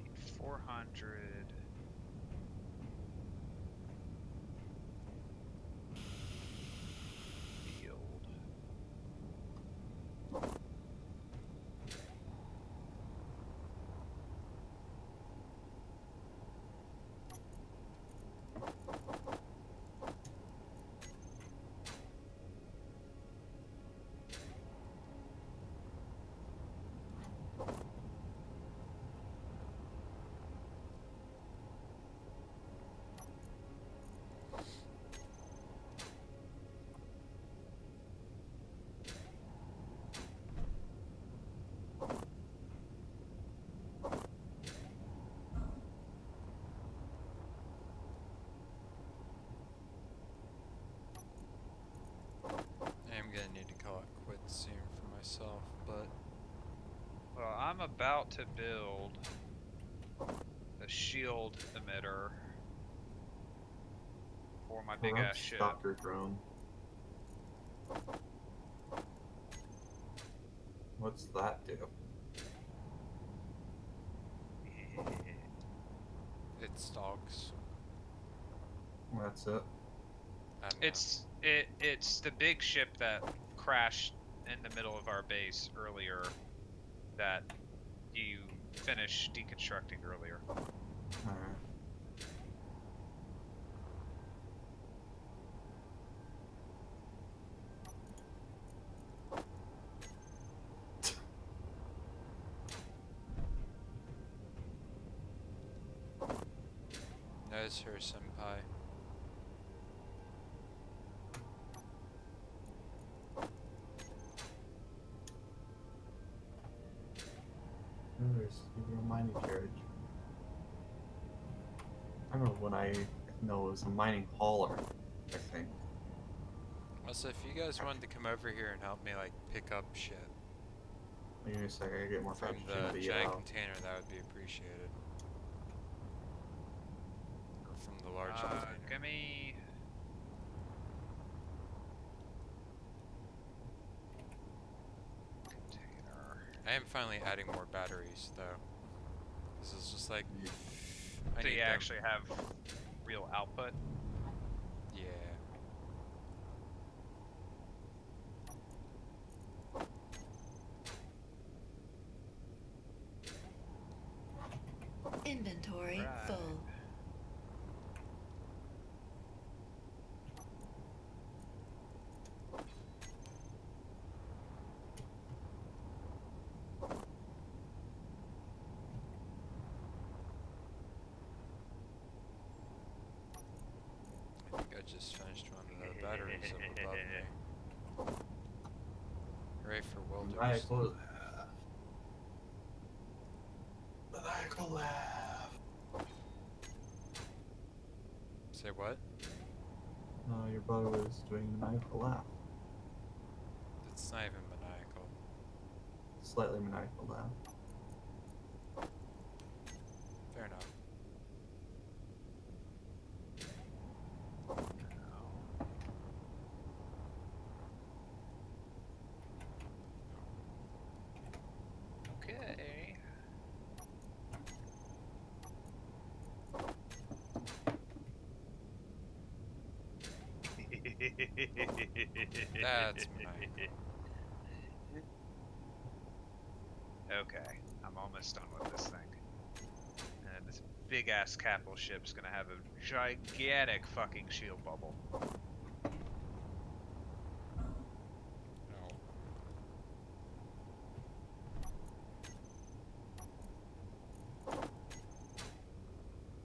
Need 400. Field. I am gonna need to call it quits soon for myself, but Well, I'm about to build a shield emitter for my big ass ship. Stalker drone. What's that do? it stalks. That's it. I don't know. It's the big ship that crashed in the middle of our base earlier that you finished deconstructing earlier. Alright. That is her senpai. There's a mining carriage. I remember when I know it was a mining hauler, I think. Also, if you guys wanted to come over here and help me like pick up shit Give me a second, I gotta get more from hydrogen. the giant container, that would be appreciated. Or from the large container. Give me. Container. I am finally adding more batteries though. This is just like I Do need you them. actually have real output? Yeah. Inventory Right. full. I think I just finished one of the batteries up above me. Hooray for welders. Maniacal laugh. Say what? No, your brother was doing a maniacal laugh. It's not even maniacal. Slightly maniacal laugh. Fair enough. Okay. That's maniacal. Okay, I'm almost done with this thing. And this big ass capital ship's gonna have a gigantic fucking shield bubble. No.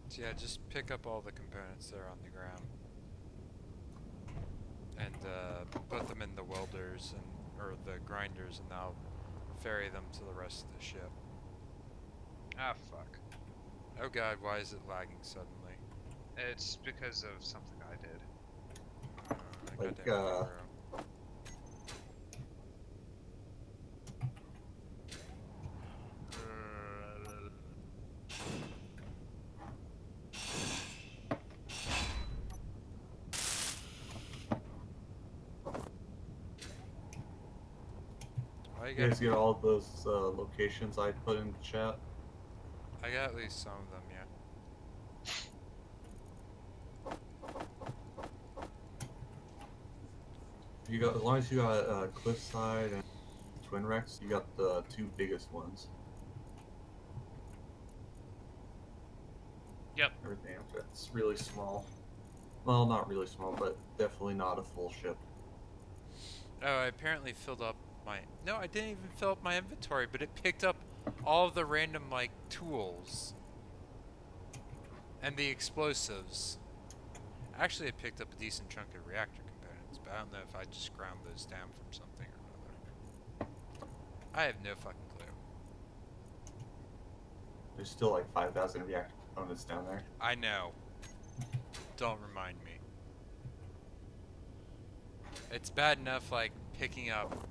So yeah, just pick up all the components that are on the ground. And put them in the welders or the grinders, and I'll ferry them to the rest of the ship. Ah, fuck. Oh god, why is it lagging suddenly? It's because of something I did. I Like, goddamn micro. Why you You guys gotta get all of those locations I put in the chat? I got at least some of them, yeah. You got, as long as you got Cliffside and Twin Rex, you got the two biggest ones. Yep. Everything else that's really small. Well, not really small, but definitely not a full ship. Oh, I apparently filled up my... No, I didn't even fill up my inventory, but it picked up all of the random, like, tools. And the explosives. Actually, it picked up a decent chunk of reactor components, but I don't know if I just ground those down from something or another. I have no fucking clue. There's still like 5,000 reactor components down there. I know. Don't remind me. It's bad enough, like, picking up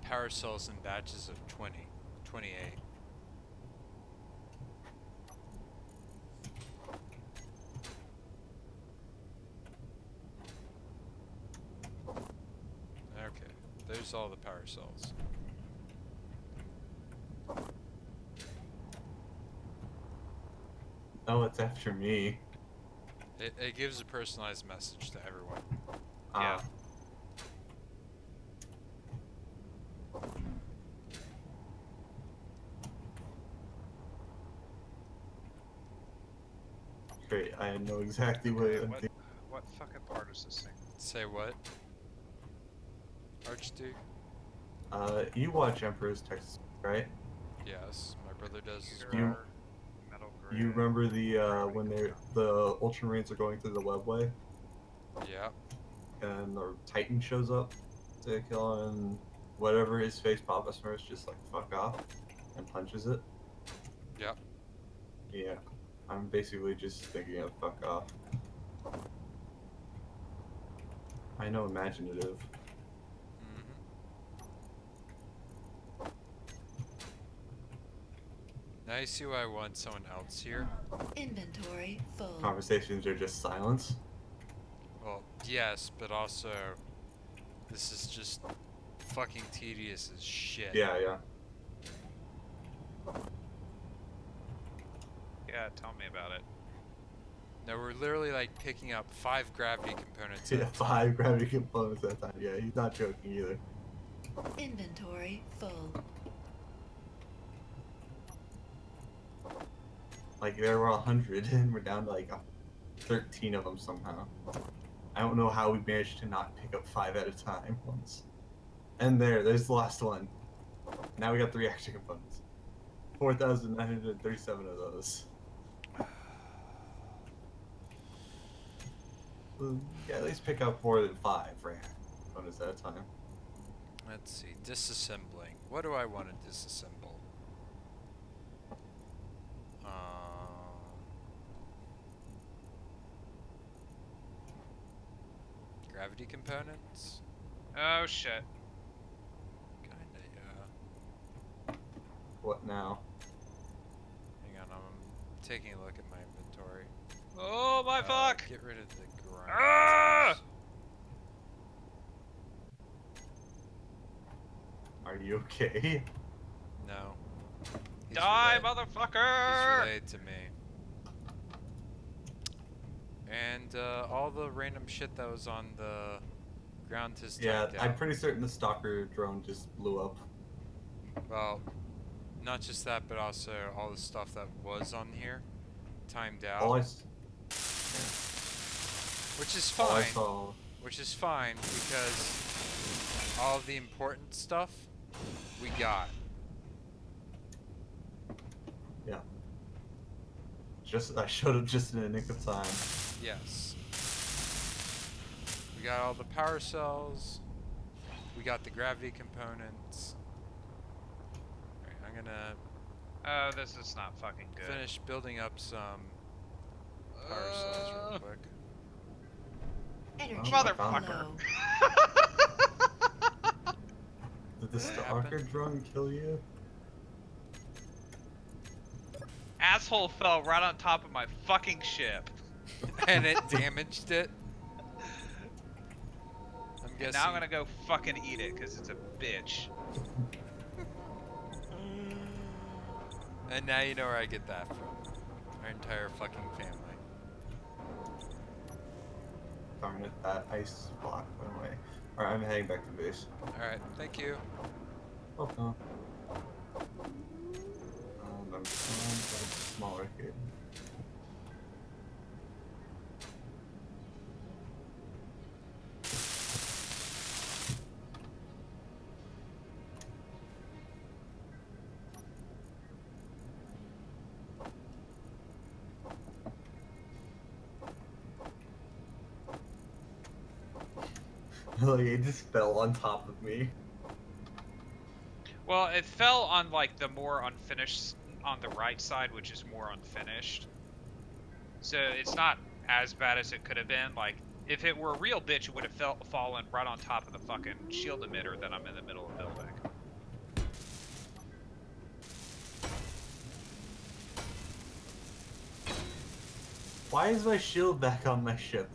power cells in batches of 28. Okay, there's all the power cells. Oh, it's after me. It gives a personalized message to everyone. Yeah. Great, I know exactly what Okay, I'm what, thinking. what fucking part is this thing? Say what? Archduke? You watch Emperor's Text, right? Yes, my brother does as Computer, well. metal You grid. remember the when the Ultramarines are going through the webway Yeah. and the Titan shows up to kill him, whatever his face Papa Smurfs just like fuck off and punches it. Yep. Yeah, I'm basically just thinking of fuck off. I know imaginative. Now you see why I want someone else here? Inventory full. Conversations are just silence. Well, yes, but also this is just fucking tedious as shit. Yeah, yeah. Yeah, tell me about it. No, we're literally like picking up 5 gravity components at Yeah, a time. 5 gravity components at a time. Yeah, he's not joking either. Inventory full. Like there were 100 and we're down to like 13 of them somehow. I don't know how we managed to not pick up 5 at a time once. And there's the last one. Now we got 3 extra components. 4,937 of those. Yeah, at least pick up more than 5 components at a time. Let's see, disassembling. What do I want to disassemble? Gravity components? Oh shit. Kinda, yeah. What now? Hang on, I'm taking a look at my inventory. Oh my fuck! Get rid of the Ah! grinders. Are you okay? No. He's Die, He's motherfucker! related to me. And all the random shit that was on the Ground has Yeah, timed I'm out. pretty certain the stalker drone just blew up. Well, not just that, but also all the stuff that was on here timed All out, I, s- which is all I fine. saw. Which is fine because all of the important stuff we got. Yeah. I showed up just in the nick of time. Yes. We got all the power cells. We got the gravity components. Alright, I'm gonna Oh, this is not fucking good. finish building up some power cells real quick. Energy Motherfucker. low. Did the What stalker happened? drone kill you? Asshole fell right on top of my fucking ship. And it damaged it. I'm And guessing. now I'm gonna go fucking eat it, because it's a bitch. And now you know where I get that from. Our entire fucking family. Darn it, that ice block went away. Alright, I'm heading back to base. Alright, thank you. Welcome. I'm trying to smaller here. Like, it just fell on top of me. Well, it fell on, like, the more unfinished, on the right side, which is more unfinished. So it's not as bad as it could have been. Like, if it were a real bitch, it would have fallen right on top of the fucking shield emitter that I'm in the middle of building. Why is my shield back on my ship?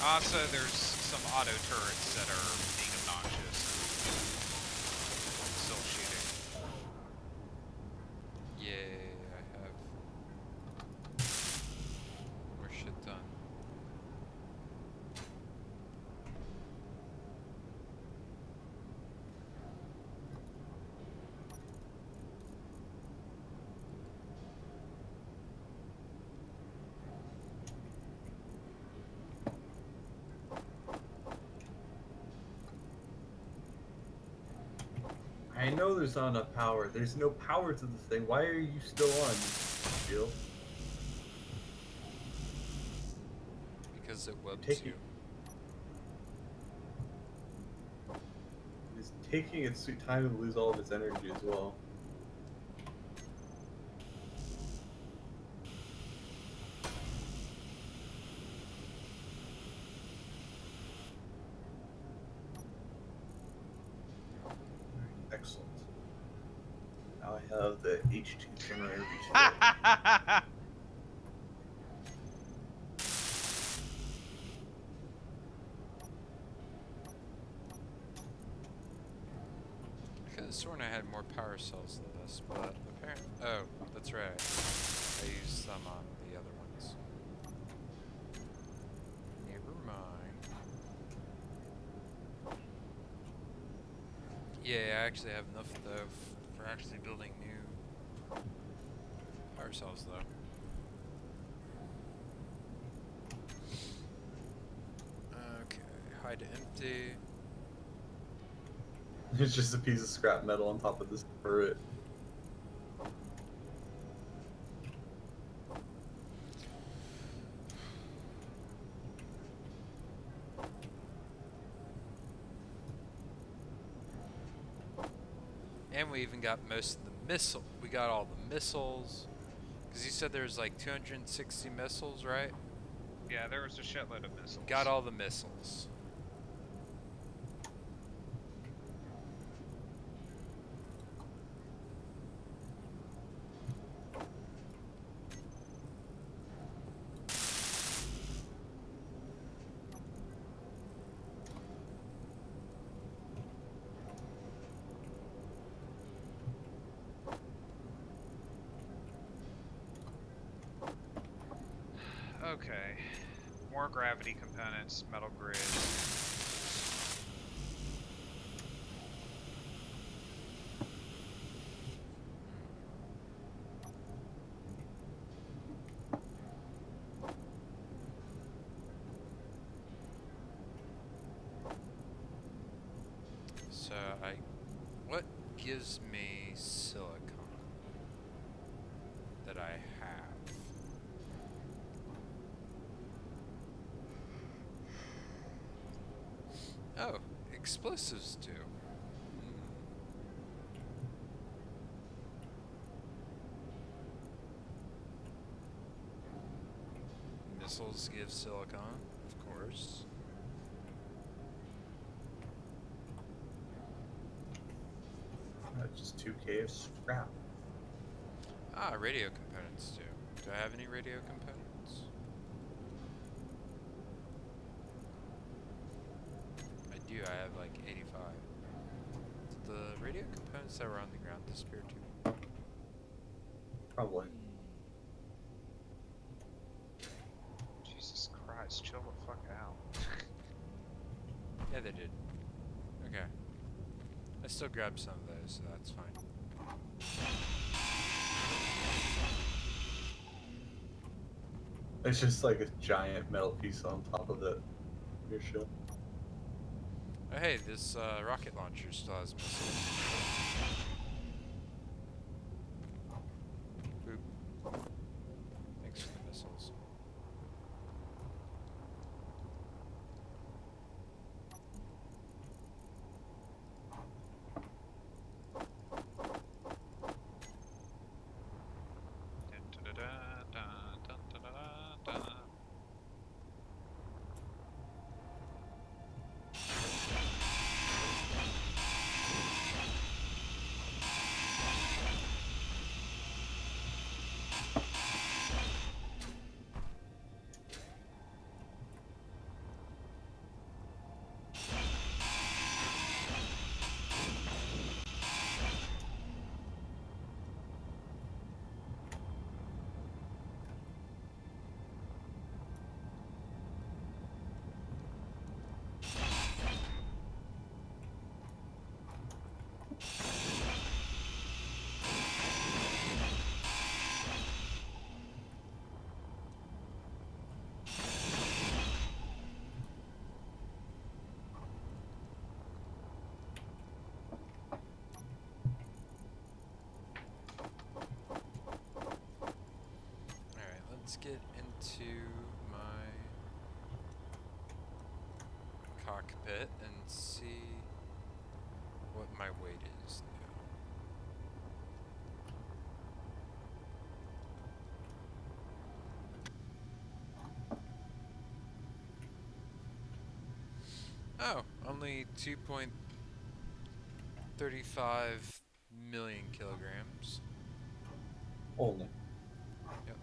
Also, there's some auto turrets that are being obnoxious. Still shooting. Yay, I have more shit done. I know there's not enough power. There's no power to this thing. Why are you still on, shield? Because it webs Take you. it. It's taking its sweet time to lose all of its energy as well. Excellent. Now I have the H2 temporary reach. I could have sworn I had more power cells than this, but apparently. Oh, that's right. I used some on the other ones. Never mind. Yeah, I actually have enough though for actually building new power cells though. Okay, hide empty. It's just a piece of scrap metal on top of this turret. And we even got most of the missile. We got all the missiles. Because you said there's like 260 missiles, right? Yeah, there was a shitload of missiles. Got all the missiles. Okay. More gravity components, metal grid. So what gives me silicon that I have? Oh, explosives do. Missiles give silicon, of course. Just 2K of scrap. Ah, radio components do. Do I have any radio components? I do, I have like 85. Did the radio components that were on the ground disappear too? Probably. Jesus Christ, chill the fuck out. Yeah, they did. Okay. I still grabbed some of those, so that's fine. It's just like a giant metal piece on top of it. Your ship. Oh hey, this rocket launcher still has missiles. Boop. Thanks for the missiles. Alright, let's get into my cockpit and see what my weight is now. Oh, only 2.35 million kilograms. Only. Yep.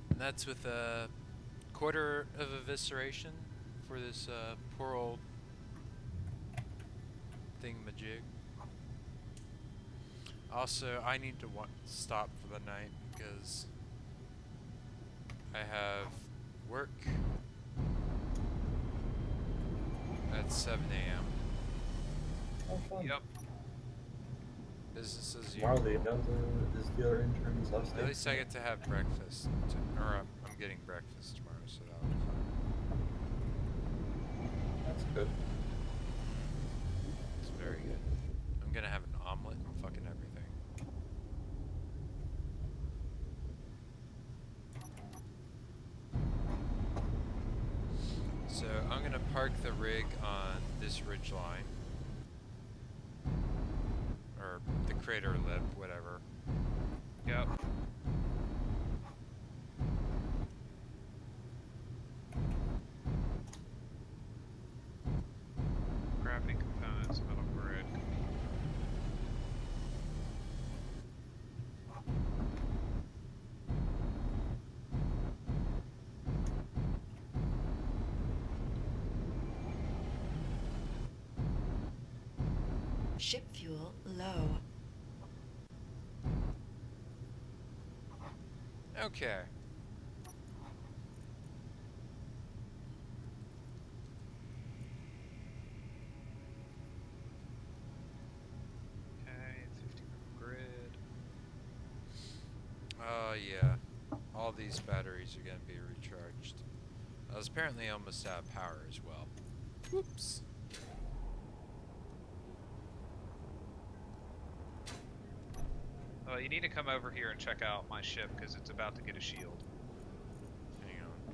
And that's with a quarter of evisceration for this poor old thingamajig. Also, I need to stop for the night because I have work at 7 a.m. Oh, fun. Yep. Business as Tomorrow usual. is the other intern's last day. At least I get to have breakfast. Or I'm getting breakfast tomorrow, so that'll be fun. That's good. It's very good. I'm gonna have an omelet and fucking everything. So I'm gonna park the rig on this ridge line. Or the crater lip, whatever. Yep. Gravity components, metal grid. Ship fuel low. Okay. Okay, 50 grid. Oh, yeah. All these batteries are going to be recharged. I was apparently almost out of power as well. Whoops. Well, you need to come over here and check out my ship because it's about to get a shield. Hang on.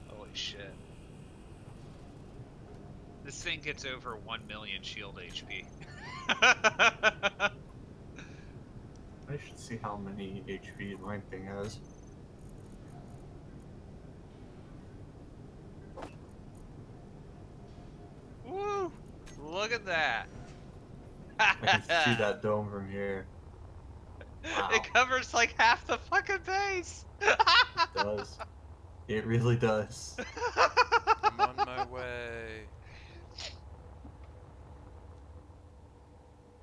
Holy shit. This thing gets over 1 million shield HP. I should see how many HP my thing has. Woo! Look at that! I can see that dome from here. Wow. It covers like half the fucking base! It does. It really does. I'm on my way.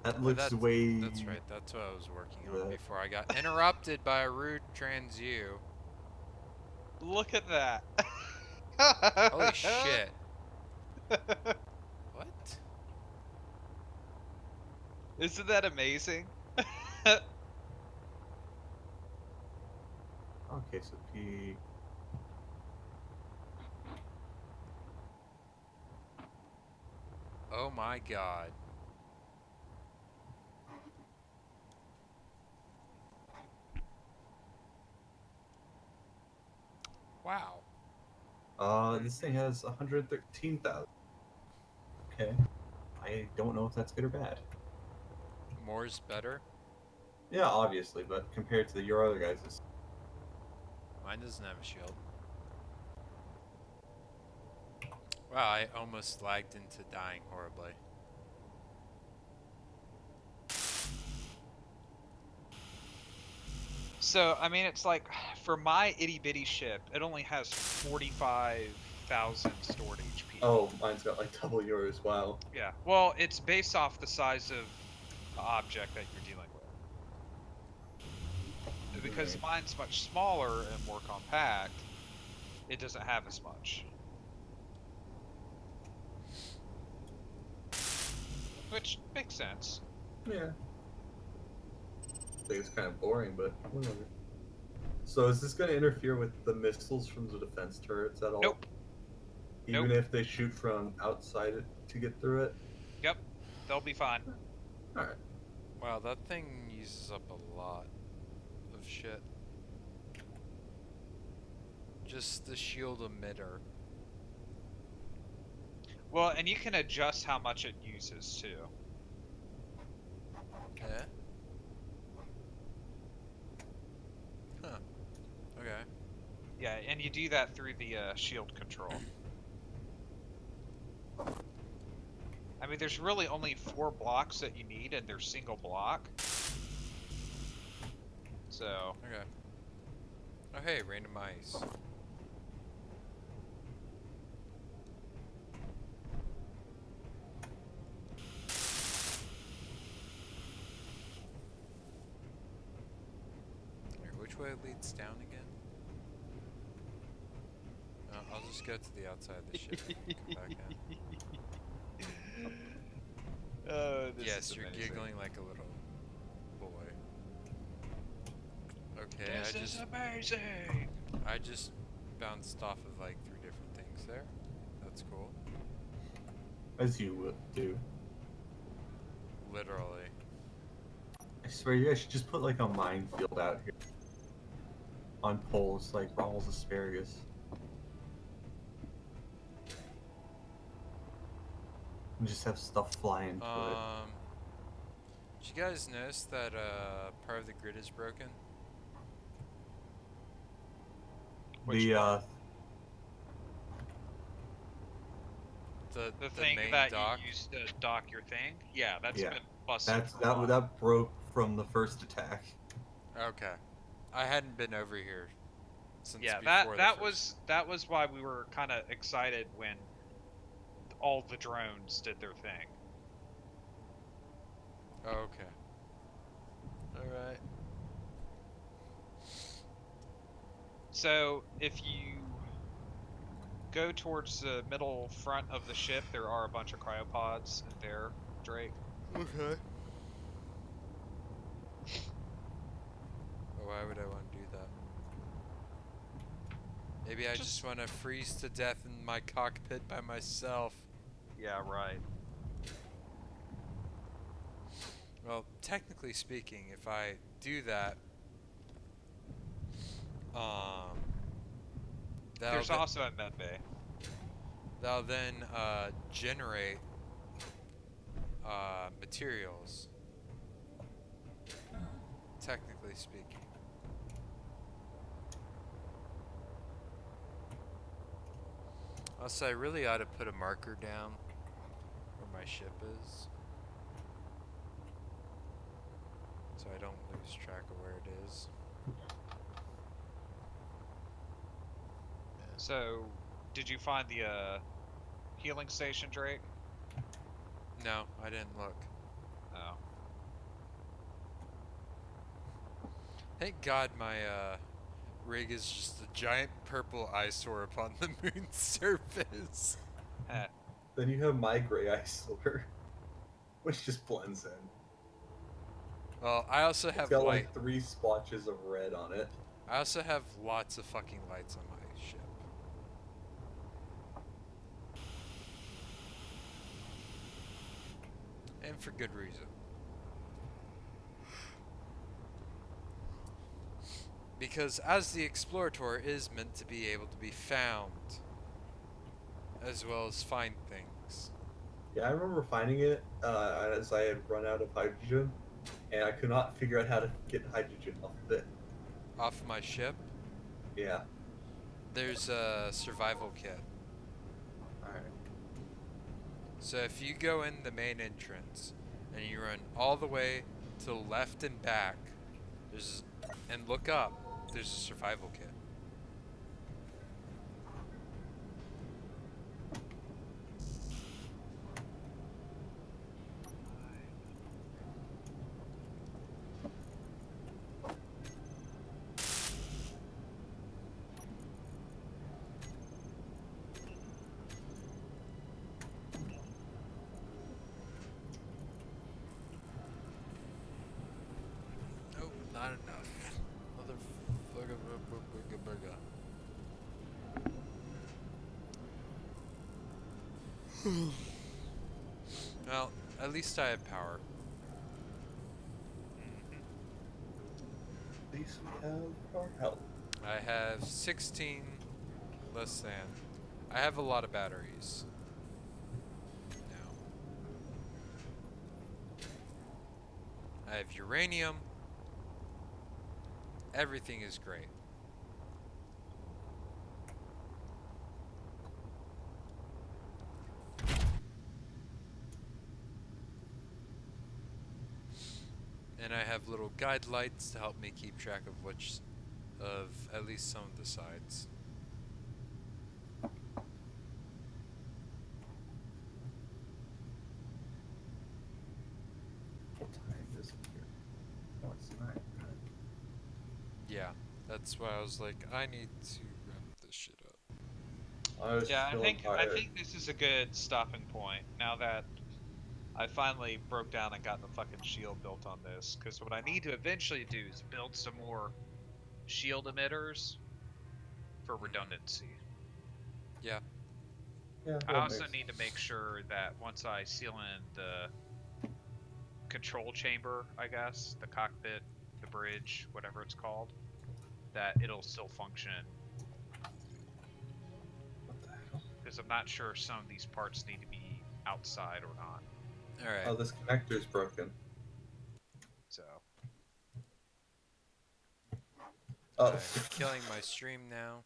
That Oh, looks way. that's right. That's what I was working on That- before I got interrupted by a rude trans you. Look at that. Holy shit. What? Isn't that amazing? Okay, so P. Oh my god. Wow. This thing has 113,000. Okay. I don't know if that's good or bad. More's better. Yeah, obviously, but compared to your other guys'. Mine doesn't have a shield. Wow, I almost lagged into dying horribly. So, I mean, it's like, for my itty bitty ship, it only has 45,000 stored HP. Oh, mine's got like double yours. Wow. Yeah. Well, it's based off the size of the object that you're dealing with. Because Right. mine's much smaller and more compact, it doesn't have as much. Which makes sense. Yeah. I think it's kind of boring, but whatever. So is this going to interfere with the missiles from the defense turrets at all? Nope. Even Nope. if they shoot from outside it to get through it? Yep. They'll be fine. Alright. Wow, that thing uses up a lot of shit. Just the shield emitter. Well, and you can adjust how much it uses too. Eh? Huh. Okay. Yeah, and you do that through the shield control. I mean, there's really only 4 blocks that you need, and they're single block. So, Okay. Oh hey, random ice. Here, which way leads down again? I'll just go to the outside of the ship and come back in. this Yes, is you're amazing. giggling like a little boy. Okay, This is amazing. I just bounced off of like 3 different things there. That's cool. As you would do. Literally. I swear you guys should just put like a minefield out here. On poles, like Rommel's asparagus. And just have stuff fly into it. Did you guys notice that part of the grid is broken? Which The part? The The thing main that dock. you used to dock your thing? Yeah, that's Yeah. been busted That's for a while. that broke from the first attack. Okay. I hadn't been over here since Yeah, before the that first. was why we were kind of excited when all the drones did their thing. Oh, okay. All right. So if you go towards the middle front of the ship, there are a bunch of cryopods in there, Drake. Okay. Why would I want to do that? Maybe I just want to freeze to death in my cockpit by myself. Yeah, right. Well, technically speaking, if I do that, um, that'll There's th also a med bay. that'll then generate materials. Technically speaking. Also, I really ought to put a marker down where my ship is, so I don't lose track of where it is. So, did you find the healing station, Drake? No, I didn't look. No. Thank God my rig is just a giant purple eyesore upon the moon's surface. Heh. Then you have my gray eyesore, which just blends in. Well, I also It's have got light. like 3 splotches of red on it. I also have lots of fucking lights on my ship. And for good reason. Because as the Explorator is meant to be able to be found, as well as find things. Yeah, I remember finding it as I had run out of hydrogen, and I could not figure out how to get hydrogen off of it. Off my ship, Yeah. there's a survival kit. Alright. So if you go in the main entrance and you run all the way to the left and back, and look up, there's a survival kit. Nope, not enough. Motherfucker. Well, at least I have power. At least we have our help. I have 16 less than. I have a lot of batteries now. I have uranium. Everything is great. And I have little guide lights to help me keep track of at least some of the sides. What time is it here? Oh, it's 9. Yeah, that's why I was like, I need to wrap this shit up. I was Yeah, feeling I tired. think this is a good stopping point now that I finally broke down and got the fucking shield built on this. Because what I need to eventually do is build some more shield emitters for redundancy. Yeah. Yeah, I that also makes need to make sure that once I seal in the control chamber, I guess, the cockpit, the bridge, whatever it's called, that it'll still function. What the hell? Because I'm not sure if some of these parts need to be outside or not. Alright. Oh, this connector's broken. So, Oh. I'm killing my stream now.